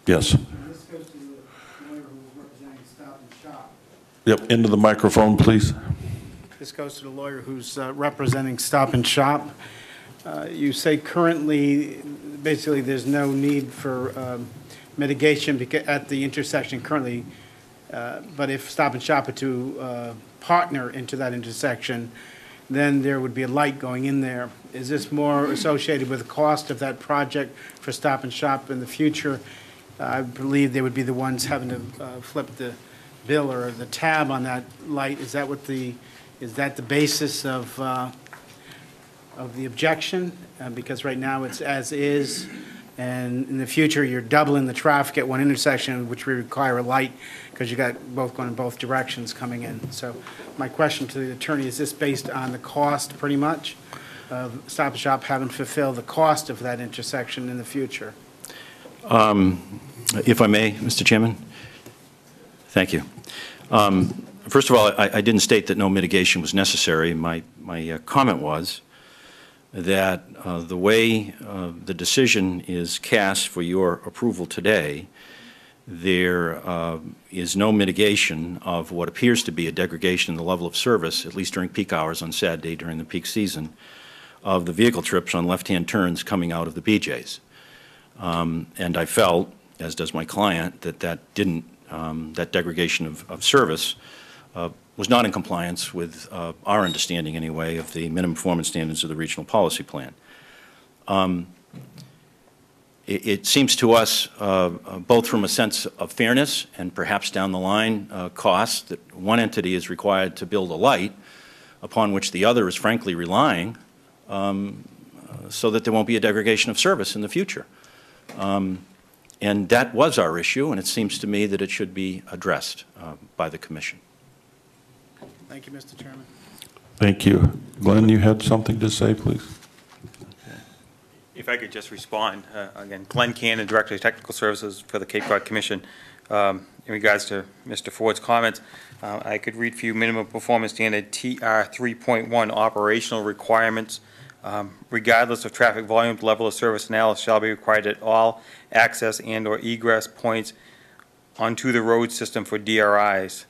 Yes. This goes to the lawyer who was representing Stop and Shop. Yep, into the microphone, please. This goes to the lawyer who's representing Stop and Shop. You say currently, basically, there's no need for mitigation at the intersection currently, but if Stop and Shop are to partner into that intersection, then there would be a light going in there. Is this more associated with the cost of that project for Stop and Shop in the future? I believe they would be the ones having to flip the bill or the tab on that light. Is that what is that the basis of the objection? Because right now it's as is, and in the future you're doubling the traffic at one intersection, which would require a light because you got both going in both directions coming in. So my question to the attorney, is this based on the cost pretty much of Stop and Shop having to fulfill the cost of that intersection in the future? If I may, Mr. Chairman? Thank you. First of all, I didn't state that no mitigation was necessary. My comment was that the way the decision is cast for your approval today, there is no mitigation of what appears to be a degradation in the level of service, at least during peak hours on Saturday during the peak season, of the vehicle trips on left-hand turns coming out of the BJ's. And I felt, as does my client, that that degradation of service was not in compliance with our understanding, anyway, of the minimum performance standards of the regional policy plan. It seems to us, both from a sense of fairness and perhaps down the line costs, that one entity is required to build a light upon which the other is frankly relying, so that there won't be a degradation of service in the future. And that was our issue, and it seems to me that it should be addressed by the Commission. Thank you, Mr. Chairman. Thank you. Glenn, you had something to say, please? If I could just respond. Again, Glenn Cannon, Director of Technical Services for the Cape Cod Commission. In regards to Mr. Ford's comments, I could read for you minimum performance standard TR 3.1 operational requirements. Regardless of traffic volume, level of service analysis shall be required at all access and/or egress points onto the road system for DRIs.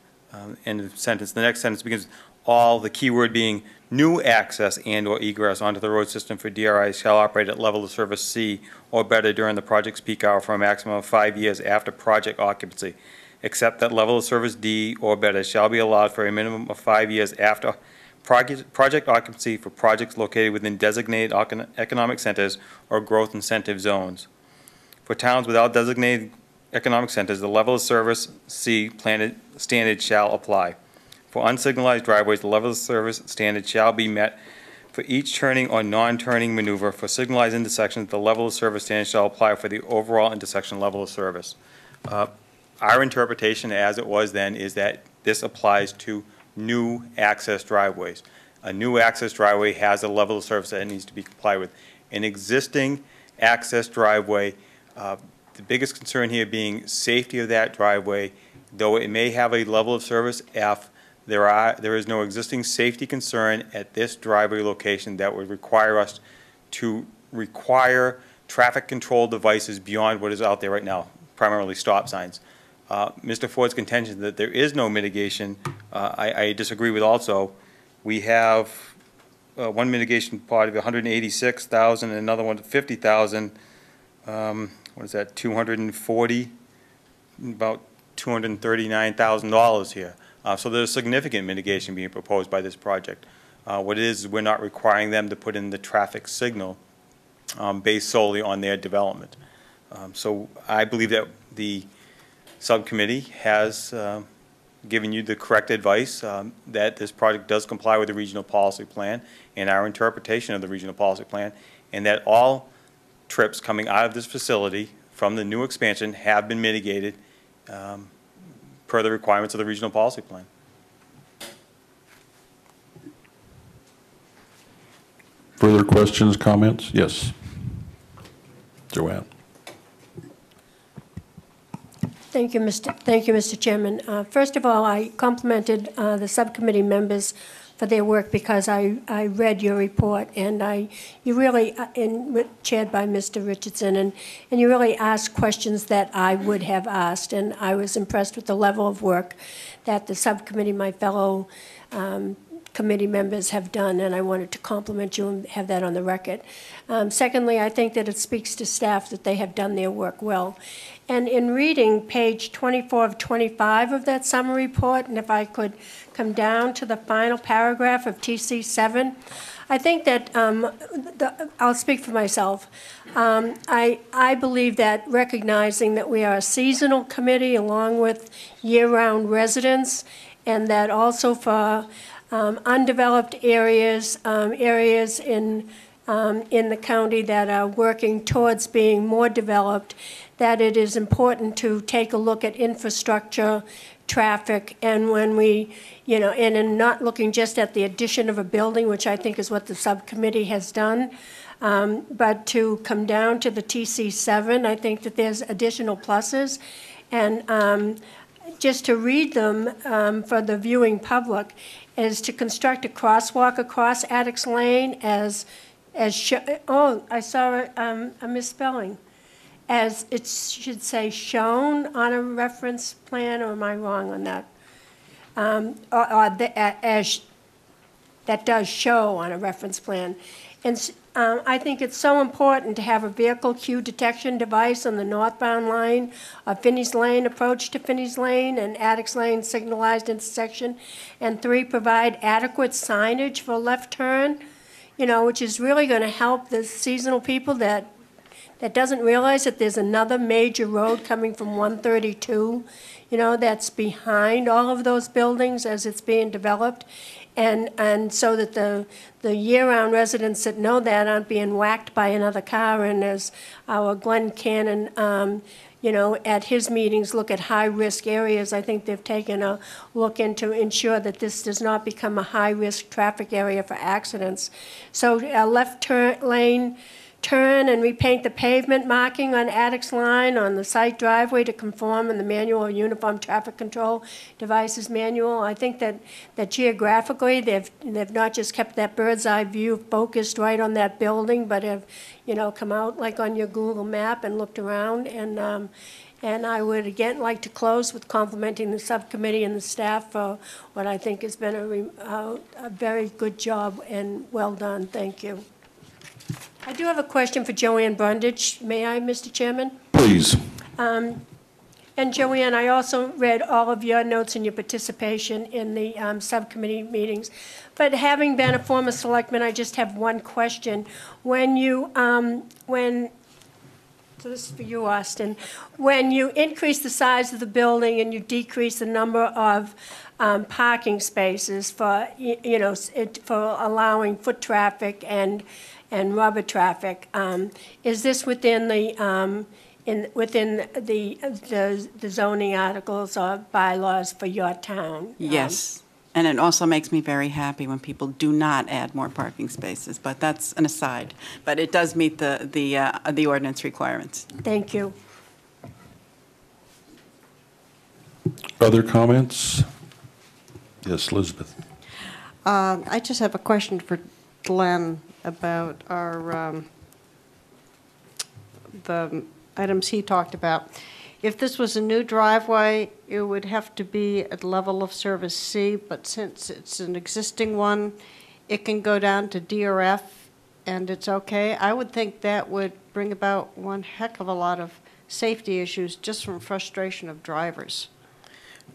End of sentence. The next sentence begins, all, the key word being new access and/or egress onto the road system for DRIs shall operate at level of service C or better during the project's peak hour for a maximum of 5 years after project occupancy, except that level of service D or better shall be allowed for a minimum of 5 years after project occupancy for projects located within designated economic centers or growth incentive zones. For towns without designated economic centers, the level of service C standard shall apply. For unsignalized driveways, the level of service standard shall be met for each turning or non-turning maneuver. For signalized intersections, the level of service standard shall apply for the overall intersection level of service. Our interpretation, as it was then, is that this applies to new access driveways. A new access driveway has a level of service that it needs to be complied with. An existing access driveway, the biggest concern here being safety of that driveway. Though it may have a level of service F, there is no existing safety concern at this driveway location that would require us to require traffic control devices beyond what is out there right now, primarily stop signs. Mr. Ford's contention that there is no mitigation, I disagree with also. We have one mitigation part of 186,000 and another one 50,000. What is that, 240, about $239,000 here. So there's significant mitigation being proposed by this project. What it is we're not requiring them to put in the traffic signal based solely on their development. So I believe that the subcommittee has given you the correct advice that this project does comply with the regional policy plan and our interpretation of the regional policy plan, and that all trips coming out of this facility from the new expansion have been mitigated per the requirements of the regional policy plan. Further questions, comments? Yes. Joanne. Thank you, Mr. Chairman. First of all, I complimented the subcommittee members for their work because I read your report, and you really, chaired by Mr. Richardson, and you really asked questions that I would have asked, and I was impressed with the level of work that the subcommittee, my fellow committee members have done, and I wanted to compliment you and have that on the record. Secondly, I think that it speaks to staff that they have done their work well. And in reading page 24 of 25 of that summary report, and if I could come down to the final paragraph of TC7, I think that, I'll speak for myself. I believe that recognizing that we are a seasonal committee along with year-round residents, and that also for undeveloped areas, areas in the county that are working towards being more developed, that it is important to take a look at infrastructure, traffic, and when we, and in not looking just at the addition of a building, which I think is what the subcommittee has done, but to come down to the TC7, I think that there's additional pluses. And just to read them for the viewing public, is to construct a crosswalk across Addicks Lane I saw a misspelling. As it should say shown on a reference plan, or am I wrong on that? As that does show on a reference plan. And I think it's so important to have a vehicle queue detection device on the northbound line of Finney's Lane approach to Finney's Lane and Addicks Lane signalized intersection. And 3, provide adequate signage for left turn, which is really going to help the seasonal people that doesn't realize that there's another major road coming from 132, that's behind all of those buildings as it's being developed. And so that the year-round residents that know that aren't being whacked by another car. And as our Glenn Cannon, at his meetings look at high-risk areas, I think they've taken a look into ensure that this does not become a high-risk traffic area for accidents. So a left turn lane turn and repaint the pavement marking on Addicks Line on the site driveway to conform in the manual of uniform traffic control devices manual. I think that geographically they've not just kept that bird's eye view focused right on that building, but have come out like on your Google map and looked around. And I would again like to close with complimenting the subcommittee and the staff for what I think has been a very good job and well done. Thank you. I do have a question for Joanne Brundage. May I, Mr. Chairman? Please. And Joanne, I also read all of your notes and your participation in the subcommittee meetings. But having been a former selectman, I just have one question. When you, so this is for you, Austin, when you increase the size of the building and you decrease the number of parking spaces for, for allowing foot traffic and rubber traffic, is this within the within the zoning articles or bylaws for your town? Yes, and it also makes me very happy when people do not add more parking spaces, but that's an aside. But it does meet the ordinance requirements. Thank you. Other comments? Yes, Elizabeth. I just have a question for Glenn about our the items he talked about. If this was a new driveway, it would have to be at level of service C, but since it's an existing one, it can go down to DRF and it's okay. I would think that would bring about one heck of a lot of safety issues just from frustration of drivers.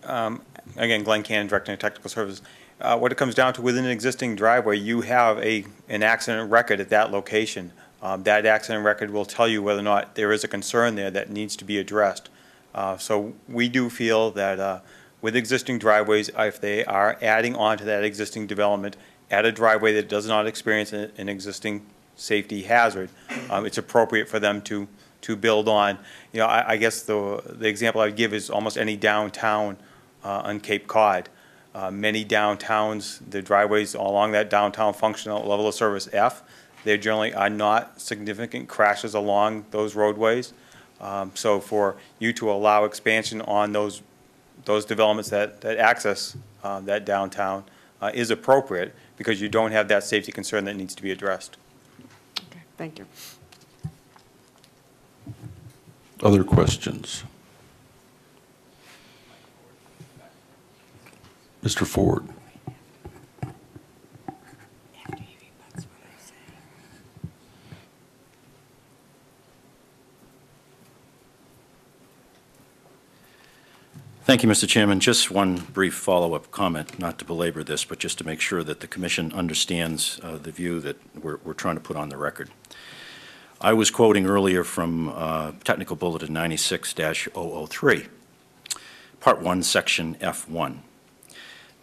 Again, Glenn Cannon, Director of Technical Services. What it comes down to, within an existing driveway, you have an accident record at that location. That accident record will tell you whether or not there is a concern there that needs to be addressed. So we do feel that with existing driveways, if they are adding on to that existing development at a driveway that does not experience an existing safety hazard, it's appropriate for them to build on. You know, I guess the example I would give is almost any downtown on Cape Cod. Many downtowns, the driveways along that downtown functional level of service F, there generally are not significant crashes along those roadways. So for you to allow expansion on those developments that access that downtown is appropriate, because you don't have that safety concern that needs to be addressed. Okay, thank you. Other questions? Mr. Ford. Thank you, Mr. Chairman. Just one brief follow-up comment, not to belabor this, but just to make sure that the Commission understands the view that we're trying to put on the record. I was quoting earlier from Technical Bulletin 96-003, Part 1, Section F1.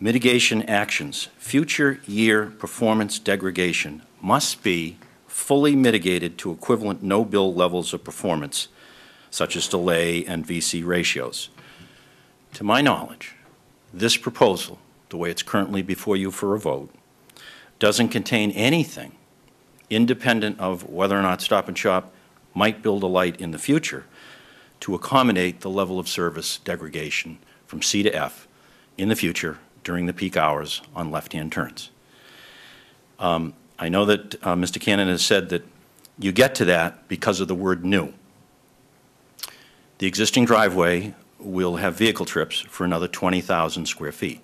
Mitigation actions, future year performance degradation must be fully mitigated to equivalent no-bill levels of performance, such as delay and VC ratios. To my knowledge, this proposal, the way it's currently before you for a vote, doesn't contain anything independent of whether or not Stop and Shop might build a light in the future to accommodate the level of service degradation from C to F in the future during the peak hours on left-hand turns. I know that Mr. Cannon has said that you get to that because of the word new. The existing driveway will have vehicle trips for another 20,000 square feet.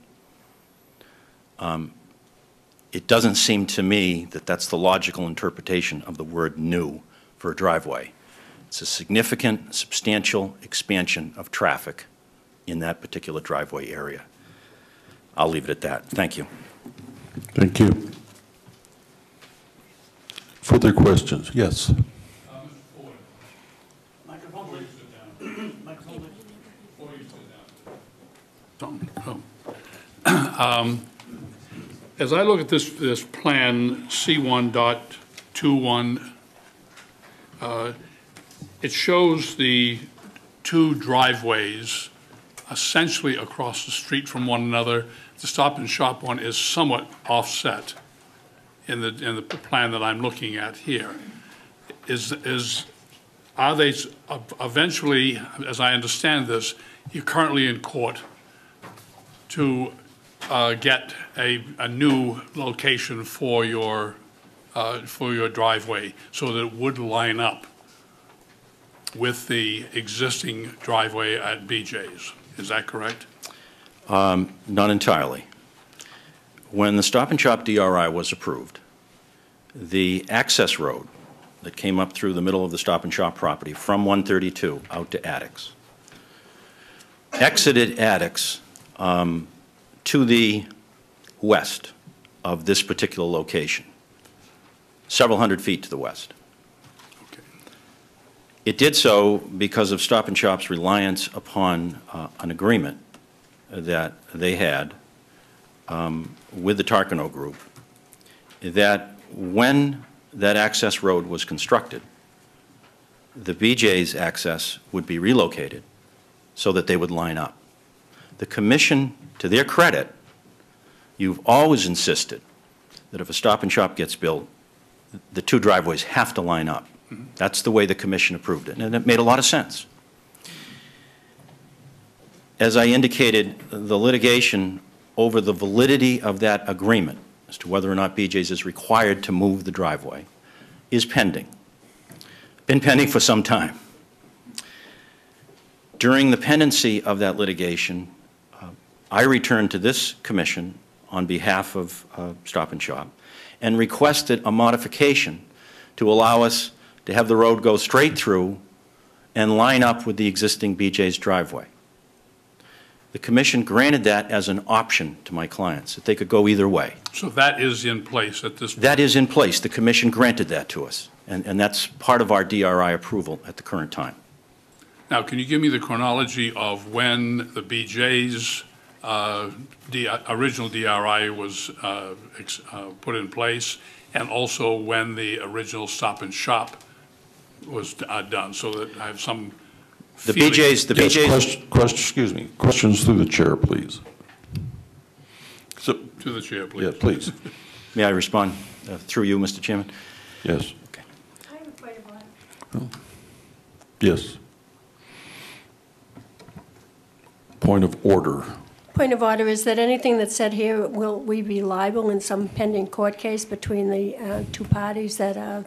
It doesn't seem to me that that's the logical interpretation of the word new for a driveway. It's a significant, substantial expansion of traffic in that particular driveway area. I'll leave it at that. Thank you. Thank you. Further questions? Yes. As I look at this plan, C1.21, it shows the two driveways essentially across the street from one another. The Stop and Shop one is somewhat offset in the plan that I'm looking at here. Are they eventually, as I understand this, you're currently in court to get a new location for your driveway so that it would line up with the existing driveway at BJ's. Is that correct? Not entirely. When the Stop and Shop DRI was approved, the access road that came up through the middle of the Stop and Shop property from 132 out to Addicks exited Addicks to the west of this particular location, several hundred feet to the west. Okay. It did so because of Stop and Shop's reliance upon an agreement that they had with the Tarkano Group, that when that access road was constructed, the BJ's access would be relocated so that they would line up. The Commission, to their credit, you've always insisted that if a Stop and Shop gets built, the two driveways have to line up. Mm-hmm. That's the way the Commission approved it, and it made a lot of sense. As I indicated, the litigation over the validity of that agreement as to whether or not BJ's is required to move the driveway is pending. Been pending for some time. During the pendency of that litigation, I returned to this Commission on behalf of Stop and Shop and requested a modification to allow us to have the road go straight through and line up with the existing BJ's driveway. The commission granted that as an option to my clients, that they could go either way. So that is in place at this point? That is in place. The commission granted that to us, and that's part of our DRI approval at the current time. Now, can you give me the chronology of when the BJ's original DRI was put in place, and also when the original Stop and Shop was done, so that I have some feeling? Excuse me, questions through the chair, please. So, to the chair, please. Yeah, please. May I respond through you, Mr. Chairman? Yes. Okay. I have a point of order. Yes. Point of order. Point of order is that anything that's said here, will we be liable in some pending court case between the two parties that are,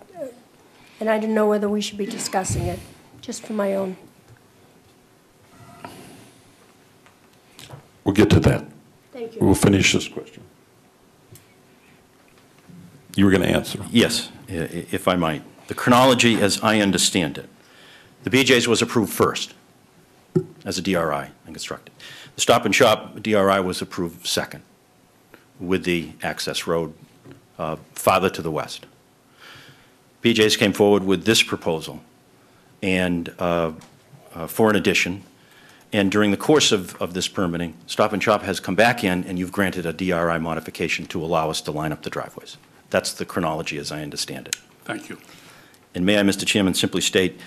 and I didn't know whether we should be discussing it, just for my own. We'll get to that. Thank you. We'll finish this question. You were going to answer. Yes, if I might. The chronology, as I understand it, the BJ's was approved first as a DRI and constructed. The Stop and Shop DRI was approved second with the access road farther to the west. BJ's came forward with this proposal and for an addition. And during the course of this permitting, Stop and Shop has come back in and you've granted a DRI modification to allow us to line up the driveways. That's the chronology as I understand it. Thank you. And may I, Mr. Chairman, simply state,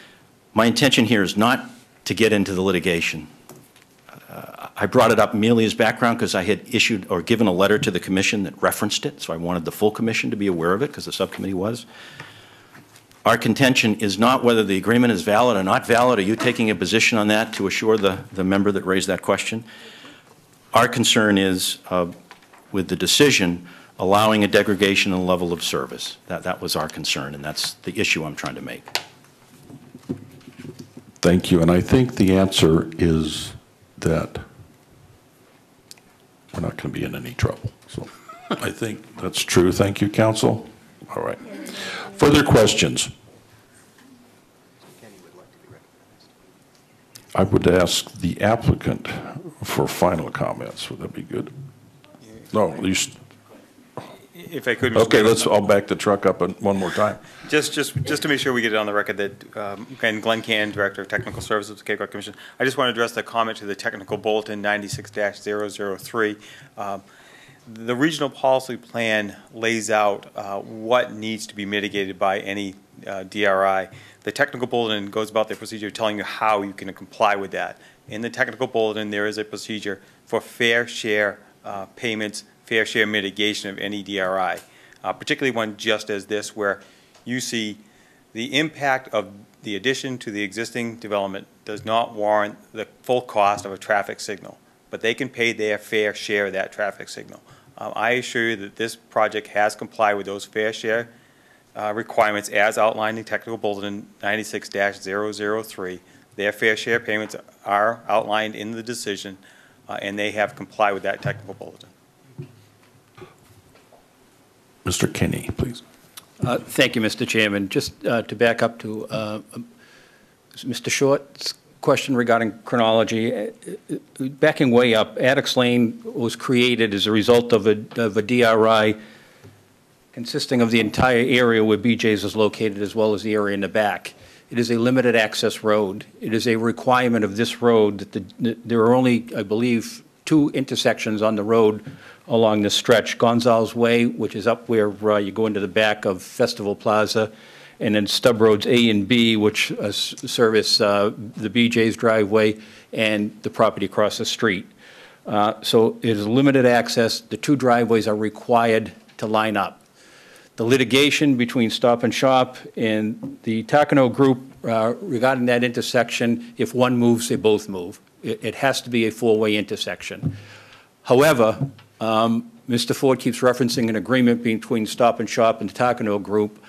my intention here is not to get into the litigation. I brought it up merely as background because I had issued or given a letter to the commission that referenced it, so I wanted the full commission to be aware of it because the subcommittee was. Our contention is not whether the agreement is valid or not valid. Are you taking a position on that to assure the member that raised that question? Our concern is with the decision allowing a degradation in the level of service. That was our concern, and that's the issue I'm trying to make. Thank you, and I think the answer is that we're not going to be in any trouble. So I think that's true. Thank you, counsel. All right. Further questions? I would ask the applicant for final comments. Would that be good? No, at least. If I could, Mr. Okay, Chairman. I'll back the truck up one more time. Just to make sure we get it on the record that, again, Glenn Cannon, Director of Technical Services of the Cape Cod Commission, I just want to address the comment to the technical bulletin 96-003. The regional policy plan lays out what needs to be mitigated by any DRI. The technical bulletin goes about the procedure telling you how you can comply with that. In the technical bulletin, there is a procedure for fair share payments, fair share mitigation of any DRI, particularly one just as this, where you see the impact of the addition to the existing development does not warrant the full cost of a traffic signal, but they can pay their fair share of that traffic signal. I assure you that this project has complied with those fair share requirements as outlined in technical bulletin 96-003. Their fair share payments are outlined in the decision, and they have complied with that technical bulletin. Mr. Kinney, please. Thank you, Mr. Chairman. Just to back up to Mr. Short's question regarding chronology, backing way up, Addicks Lane was created as a result of a DRI consisting of the entire area where BJ's is located as well as the area in the back. It is a limited access road. It is a requirement of this road that there are only, I believe, 2 intersections on the road along this stretch. Gonzales Way, which is up where you go into the back of Festival Plaza, and then stub roads A and B, which service the BJ's driveway and the property across the street. So it is limited access. The 2 driveways are required to line up. The litigation between Stop and Shop and the Takano Group regarding that intersection, if one moves, they both move. It has to be a 4-way intersection. However, Mr. Ford keeps referencing an agreement between Stop and Shop and the Takano Group.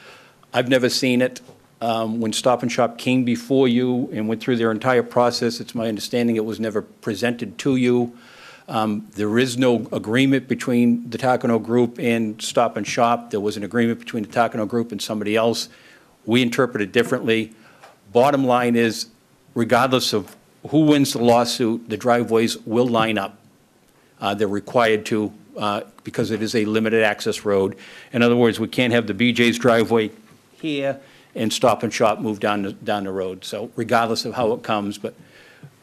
I've never seen it. When Stop and Shop came before you and went through their entire process, it's my understanding it was never presented to you. There is no agreement between the Takano Group and Stop and Shop. There was an agreement between the Takano Group and somebody else. We interpret it differently. Bottom line is, regardless of who wins the lawsuit, the driveways will line up. They're required to because it is a limited access road. In other words, we can't have the BJ's driveway here and Stop and Shop move down the road. So regardless of how it comes, but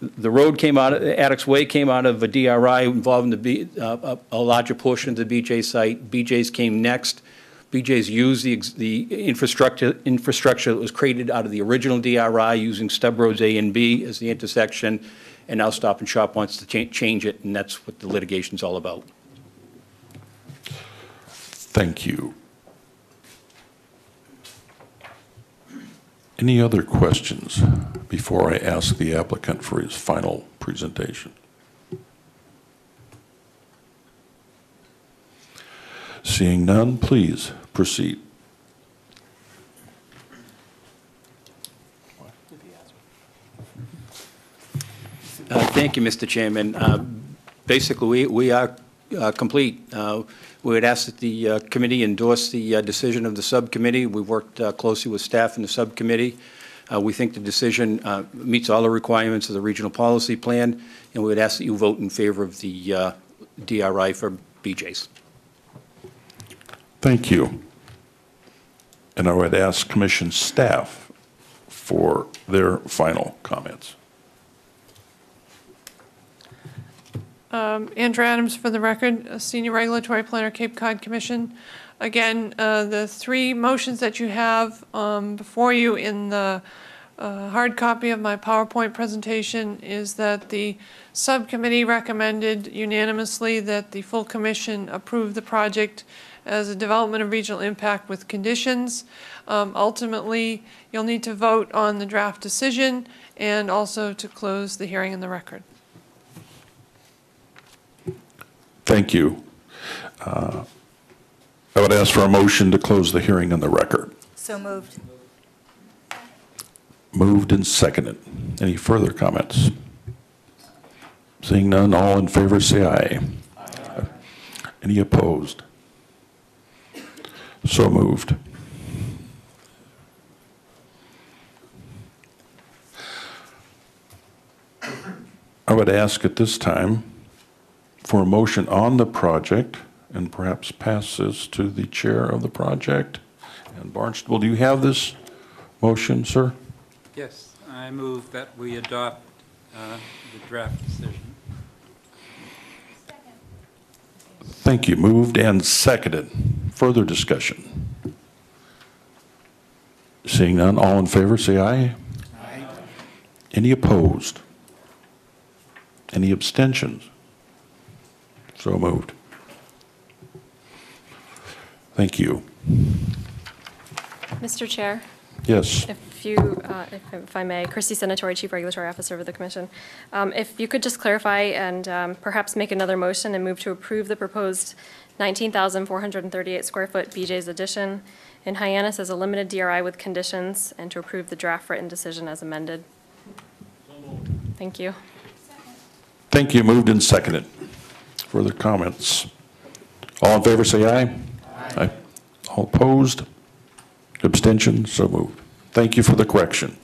the road came out, Addicts Way came out of a DRI involving a larger portion of the BJ site. BJ's came next. BJ's used the infrastructure that was created out of the original DRI using stub roads A and B as the intersection, and now Stop and Shop wants to change it, and that's what the litigation's all about. Thank you. Any other questions before I ask the applicant for his final presentation? Seeing none, please proceed. Thank you, Mr. Chairman. Basically, we are complete. We would ask that the committee endorse the decision of the subcommittee. We worked closely with staff in the subcommittee. We think the decision meets all the requirements of the regional policy plan, and we would ask that you vote in favor of the DRI for BJ's. Thank you. And I would ask Commission staff for their final comments. Andrew Adams, for the record, Senior Regulatory Planner, Cape Cod Commission. Again, the three motions that you have before you in the hard copy of my PowerPoint presentation is that the subcommittee recommended unanimously that the full commission approve the project as a development of regional impact with conditions. Ultimately, you'll need to vote on the draft decision and also to close the hearing in the record. Thank you. I would ask for a motion to close the hearing on the record. So moved. Moved and seconded. Any further comments? Seeing none, all in favor say aye. Aye. Any opposed? So moved. I would ask at this time for a motion on the project and perhaps pass this to the chair of the project. And Barnstable, do you have this motion, sir? Yes, I move that we adopt the draft decision. Thank you. Moved and seconded. Further discussion? Seeing none, all in favor say aye. Aye. Any opposed? Any abstentions? So moved. Thank you. Mr. Chair? Yes. If I may, Christy Senatori, Chief Regulatory Officer of the Commission. If you could just clarify and perhaps make another motion and move to approve the proposed 19,438 square foot BJ's addition in Hyannis as a limited DRI with conditions, and to approve the draft written decision as amended. Thank you. Thank you. Moved and seconded. Further comments? All in favor say aye. Aye. Aye. All opposed? Abstention? So moved. Thank you for the correction.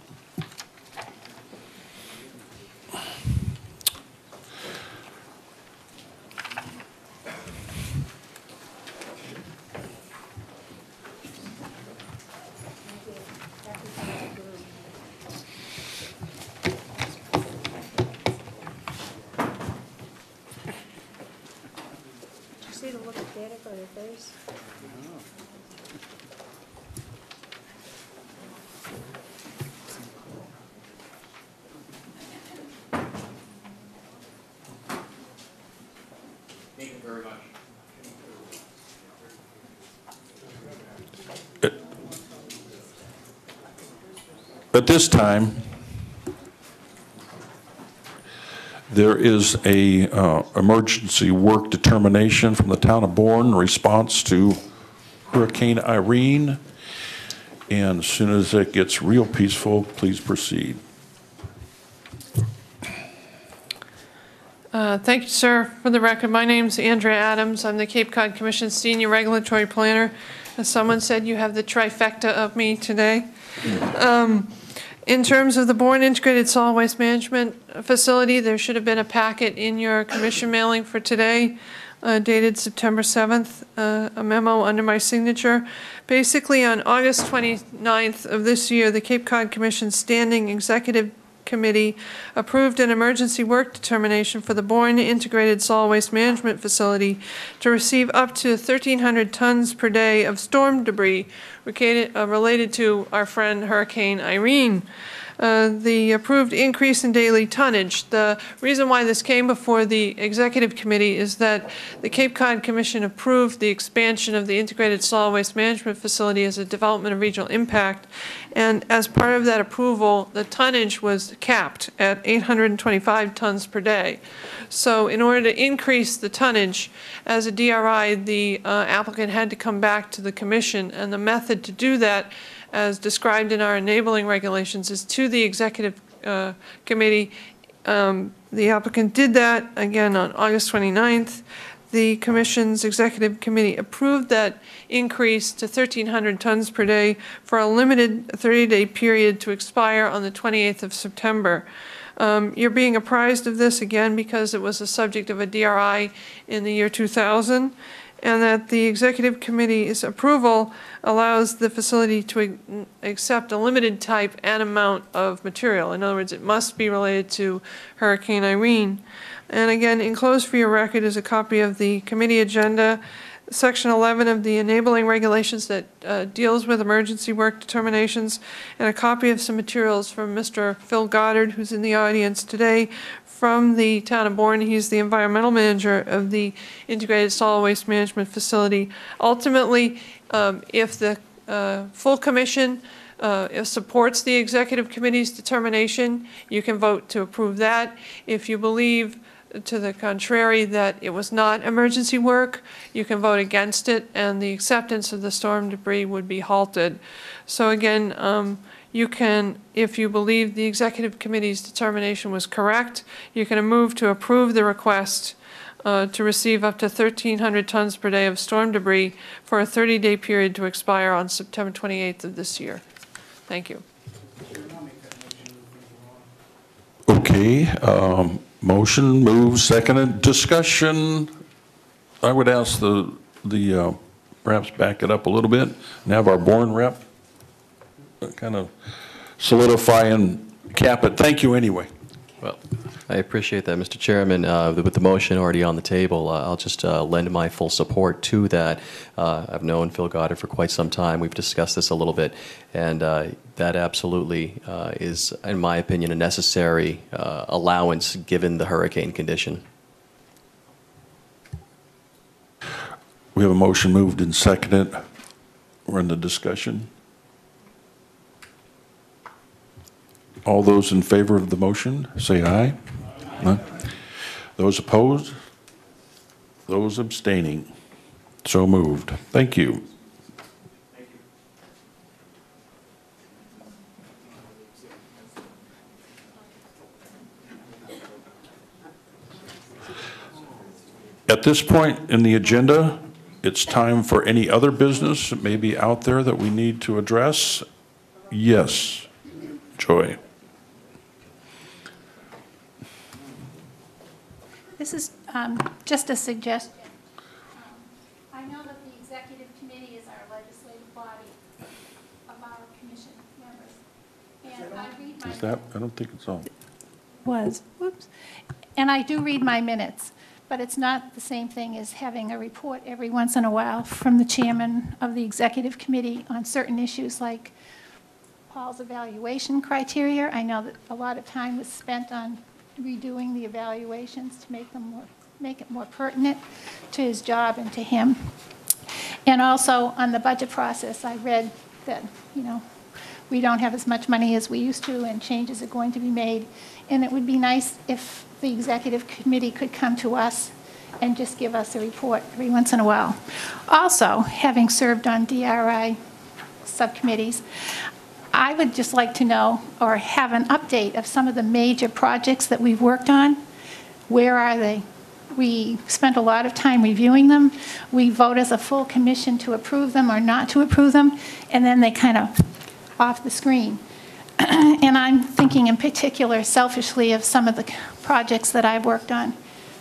Did you see the look of panic on your face? Thank you very much. At this time, there is a emergency work determination from the town of Bourne in response to Hurricane Irene. And as soon as it gets real peaceful, please proceed. Thank you, sir. For the record, my name's Andrea Adams. I'm the Cape Cod Commission Senior Regulatory Planner. As someone said, you have the trifecta of me today. In terms of the Bourne Integrated Solid Waste Management Facility, there should have been a packet in your commission mailing for today, dated September 7th, a memo under my signature. Basically, on August 29th of this year, the Cape Cod Commission Standing Executive Committee approved an emergency work determination for the Bourne Integrated Solid Waste Management Facility to receive up to 1,300 tons per day of storm debris related to our friend Hurricane Irene. The approved increase in daily tonnage. The reason why this came before the Executive Committee is that the Cape Cod Commission approved the expansion of the Integrated Solid Waste Management Facility as a development of regional impact. And as part of that approval, the tonnage was capped at 825 tons per day. So in order to increase the tonnage as a DRI, the applicant had to come back to the Commission, and the method to do that, as described in our enabling regulations, is to the Executive Committee. The applicant did that, again, on August 29th. The Commission's Executive Committee approved that increase to 1,300 tons per day for a limited 30-day period to expire on the 28th of September. You're being apprised of this, again, because it was the subject of a DRI in the year 2000, and that the Executive Committee's approval allows the facility to accept a limited type and amount of material. In other words, it must be related to Hurricane Irene. And again, enclosed for your record is a copy of the committee agenda, Section 11 of the enabling regulations that deals with emergency work determinations, and a copy of some materials from Mr. Phil Goddard, who's in the audience today, from the town of Bourne. He's the environmental manager of the Integrated Solid Waste Management Facility. Ultimately, if the full commission supports the Executive Committee's determination, you can vote to approve that. If you believe to the contrary that it was not emergency work, you can vote against it, and the acceptance of the storm debris would be halted. So again, you can, if you believe the Executive Committee's determination was correct, you can move to approve the request to receive up to 1,300 tons per day of storm debris for a 30-day period to expire on September 28th of this year. Thank you. Okay, motion, moved, seconded, discussion. I would ask the perhaps back it up a little bit and have our Bourne rep kind of solidify and cap it. Thank you anyway. Well, I appreciate that, Mr. Chairman. With the motion already on the table, I'll just lend my full support to that. I've known Phil Goddard for quite some time. We've discussed this a little bit, and that absolutely is, in my opinion, a necessary allowance given the hurricane condition. We have a motion moved and seconded. We're in the discussion. All those in favor of the motion, say aye. Aye. Those opposed? Those abstaining? So moved. Thank you. At this point in the agenda, it's time for any other business that may be out there that we need to address. Yes, Joy. This is just a suggestion. I know that the Executive Committee is our legislative body of our commission members. And I read my... Is that? I don't think it's on. Whoops. And I do read my minutes, but it's not the same thing as having a report every once in a while from the chairman of the Executive Committee on certain issues like Paul's evaluation criteria. I know that a lot of time was spent on redoing the evaluations to make it more pertinent to his job and to him. And also on the budget process, I read that, we don't have as much money as we used to and changes are going to be made. And it would be nice if the Executive Committee could come to us and just give us a report every once in a while. Also, having served on DRI subcommittees, I would just like to know or have an update of some of the major projects that we've worked on. Where are they? We spent a lot of time reviewing them. We vote as a full commission to approve them or not to approve them, and then they kind of off the screen. And I'm thinking in particular selfishly of some of the projects that I've worked on.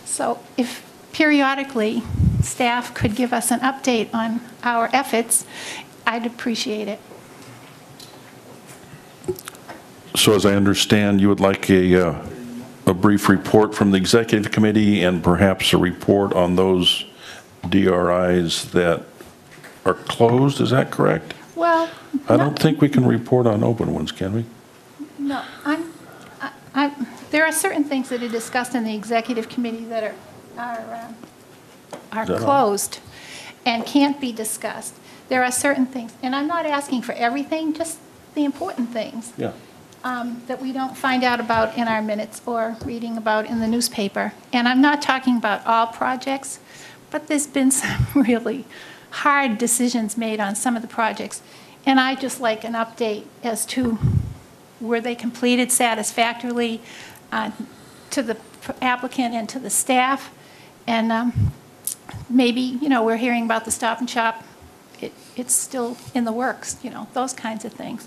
So if periodically staff could give us an update on our efforts, I'd appreciate it. So as I understand, you would like a brief report from the executive committee and perhaps a report on those DRIs that are closed, is that correct? Well, I don't think we can report on open ones, can we? no, there are certain things that are discussed in the executive committee that are closed and can't be discussed. There are certain things, and I'm not asking for everything, just the important things. Yeah. That we don't find out about in our minutes or reading about in the newspaper. And I'm not talking about all projects, but there's been some really hard decisions made on some of the projects. And I'd just like an update as to were they completed satisfactorily to the applicant and to the staff. And maybe, you know, we're hearing about the Stop and Shop. It's still in the works, you know, those kinds of things.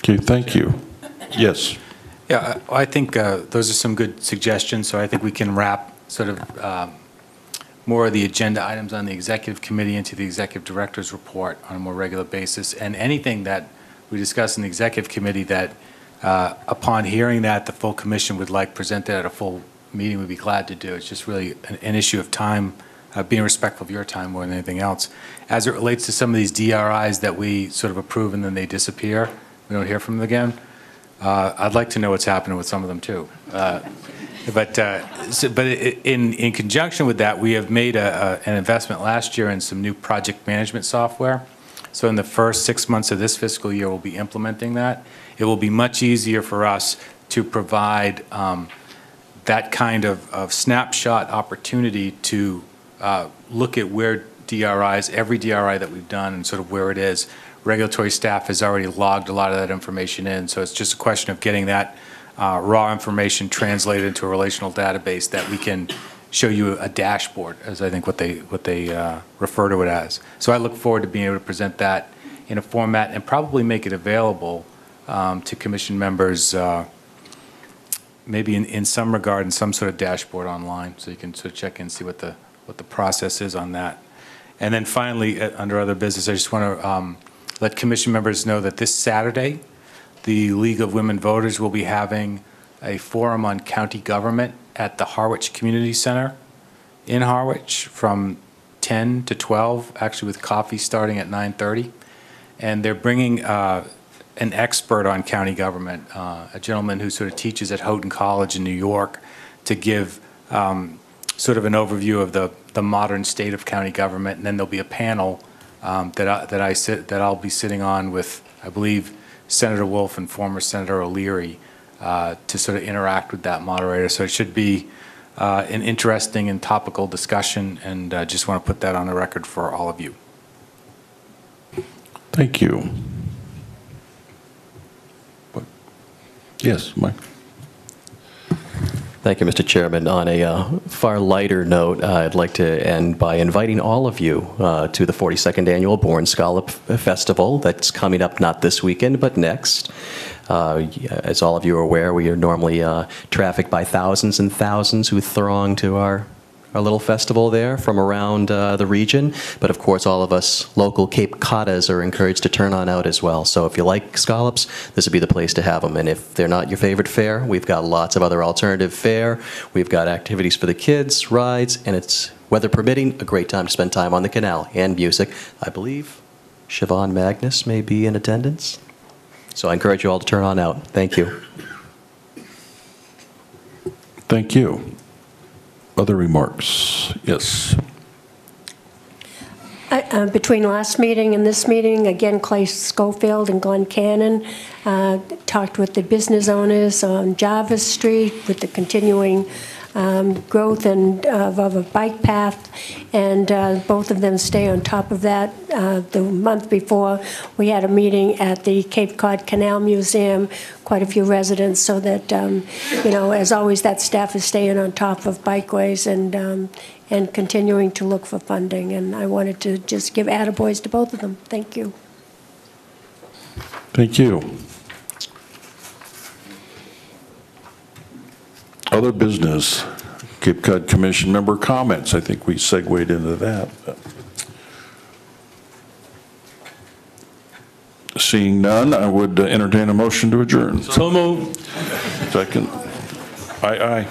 Okay, thank you. Yes. Yeah, I think those are some good suggestions, so I think we can wrap sort of more of the agenda items on the executive committee into the executive director's report on a more regular basis, and anything that we discuss in the executive committee that upon hearing that the full commission would like presented at a full meeting, we'd be glad to do. It's just really an issue of time, being respectful of your time more than anything else. As it relates to some of these DRIs that we sort of approve and then they disappear, we don't hear from them again. I'd like to know what's happening with some of them too. But in conjunction with that, we have made an investment last year in some new project management software. So in the first 6 months of this fiscal year, we'll be implementing that. It will be much easier for us to provide that kind of snapshot opportunity to look at where DRIs, every DRI that we've done and sort of where it is. Regulatory staff has already logged a lot of that information in, so it's just a question of getting that raw information translated into a relational database that we can show you a dashboard, as I think what they refer to it as. So I look forward to being able to present that in a format and probably make it available to commission members, maybe in some regard, in some sort of dashboard online, so you can sort of check in and see what the process is on that. And then finally, under other business, I just want to let commission members know that this Saturday, the League of Women Voters will be having a forum on county government at the Harwich Community Center in Harwich from 10 to 12, actually with coffee starting at 9:30. And they're bringing an expert on county government, a gentleman who sort of teaches at Houghton College in New York, to give sort of an overview of the modern state of county government. And then there'll be a panel that I'll be sitting on with, I believe, Senator Wolf and former Senator O'Leary to sort of interact with that moderator. So it should be an interesting and topical discussion, and I just want to put that on the record for all of you. Thank you. Yes, Mike. Thank you, Mr. Chairman. On a far lighter note, I'd like to end by inviting all of you to the 42nd Annual Born Scholar Festival that's coming up not this weekend, but next. As all of you are aware, we are normally trafficked by thousands and thousands who throng to our little festival there from around the region. But of course, all of us local Cape Codders are encouraged to turn on out as well. So if you like scallops, this would be the place to have them. And if they're not your favorite fare, we've got lots of other alternative fare. We've got activities for the kids, rides, and it's, weather permitting, a great time to spend time on the canal and music. I believe Siobhan Magnus may be in attendance. So I encourage you all to turn on out. Thank you. Thank you. Other remarks? Yes. Between last meeting and this meeting, again, Clay Schofield and Glenn Cannon talked with the business owners on Jarvis Street with the continuing growth and of a bike path, and both of them stay on top of that. The month before, we had a meeting at the Cape Cod Canal Museum, quite a few residents, so that, as always, that staff is staying on top of bikeways and continuing to look for funding. And I wanted to just give attaboys to both of them. Thank you. Thank you. Other business, Cape Cod Commission member comments. I think we segued into that. Seeing none, I would entertain a motion to adjourn. So moved. Second. Aye, aye.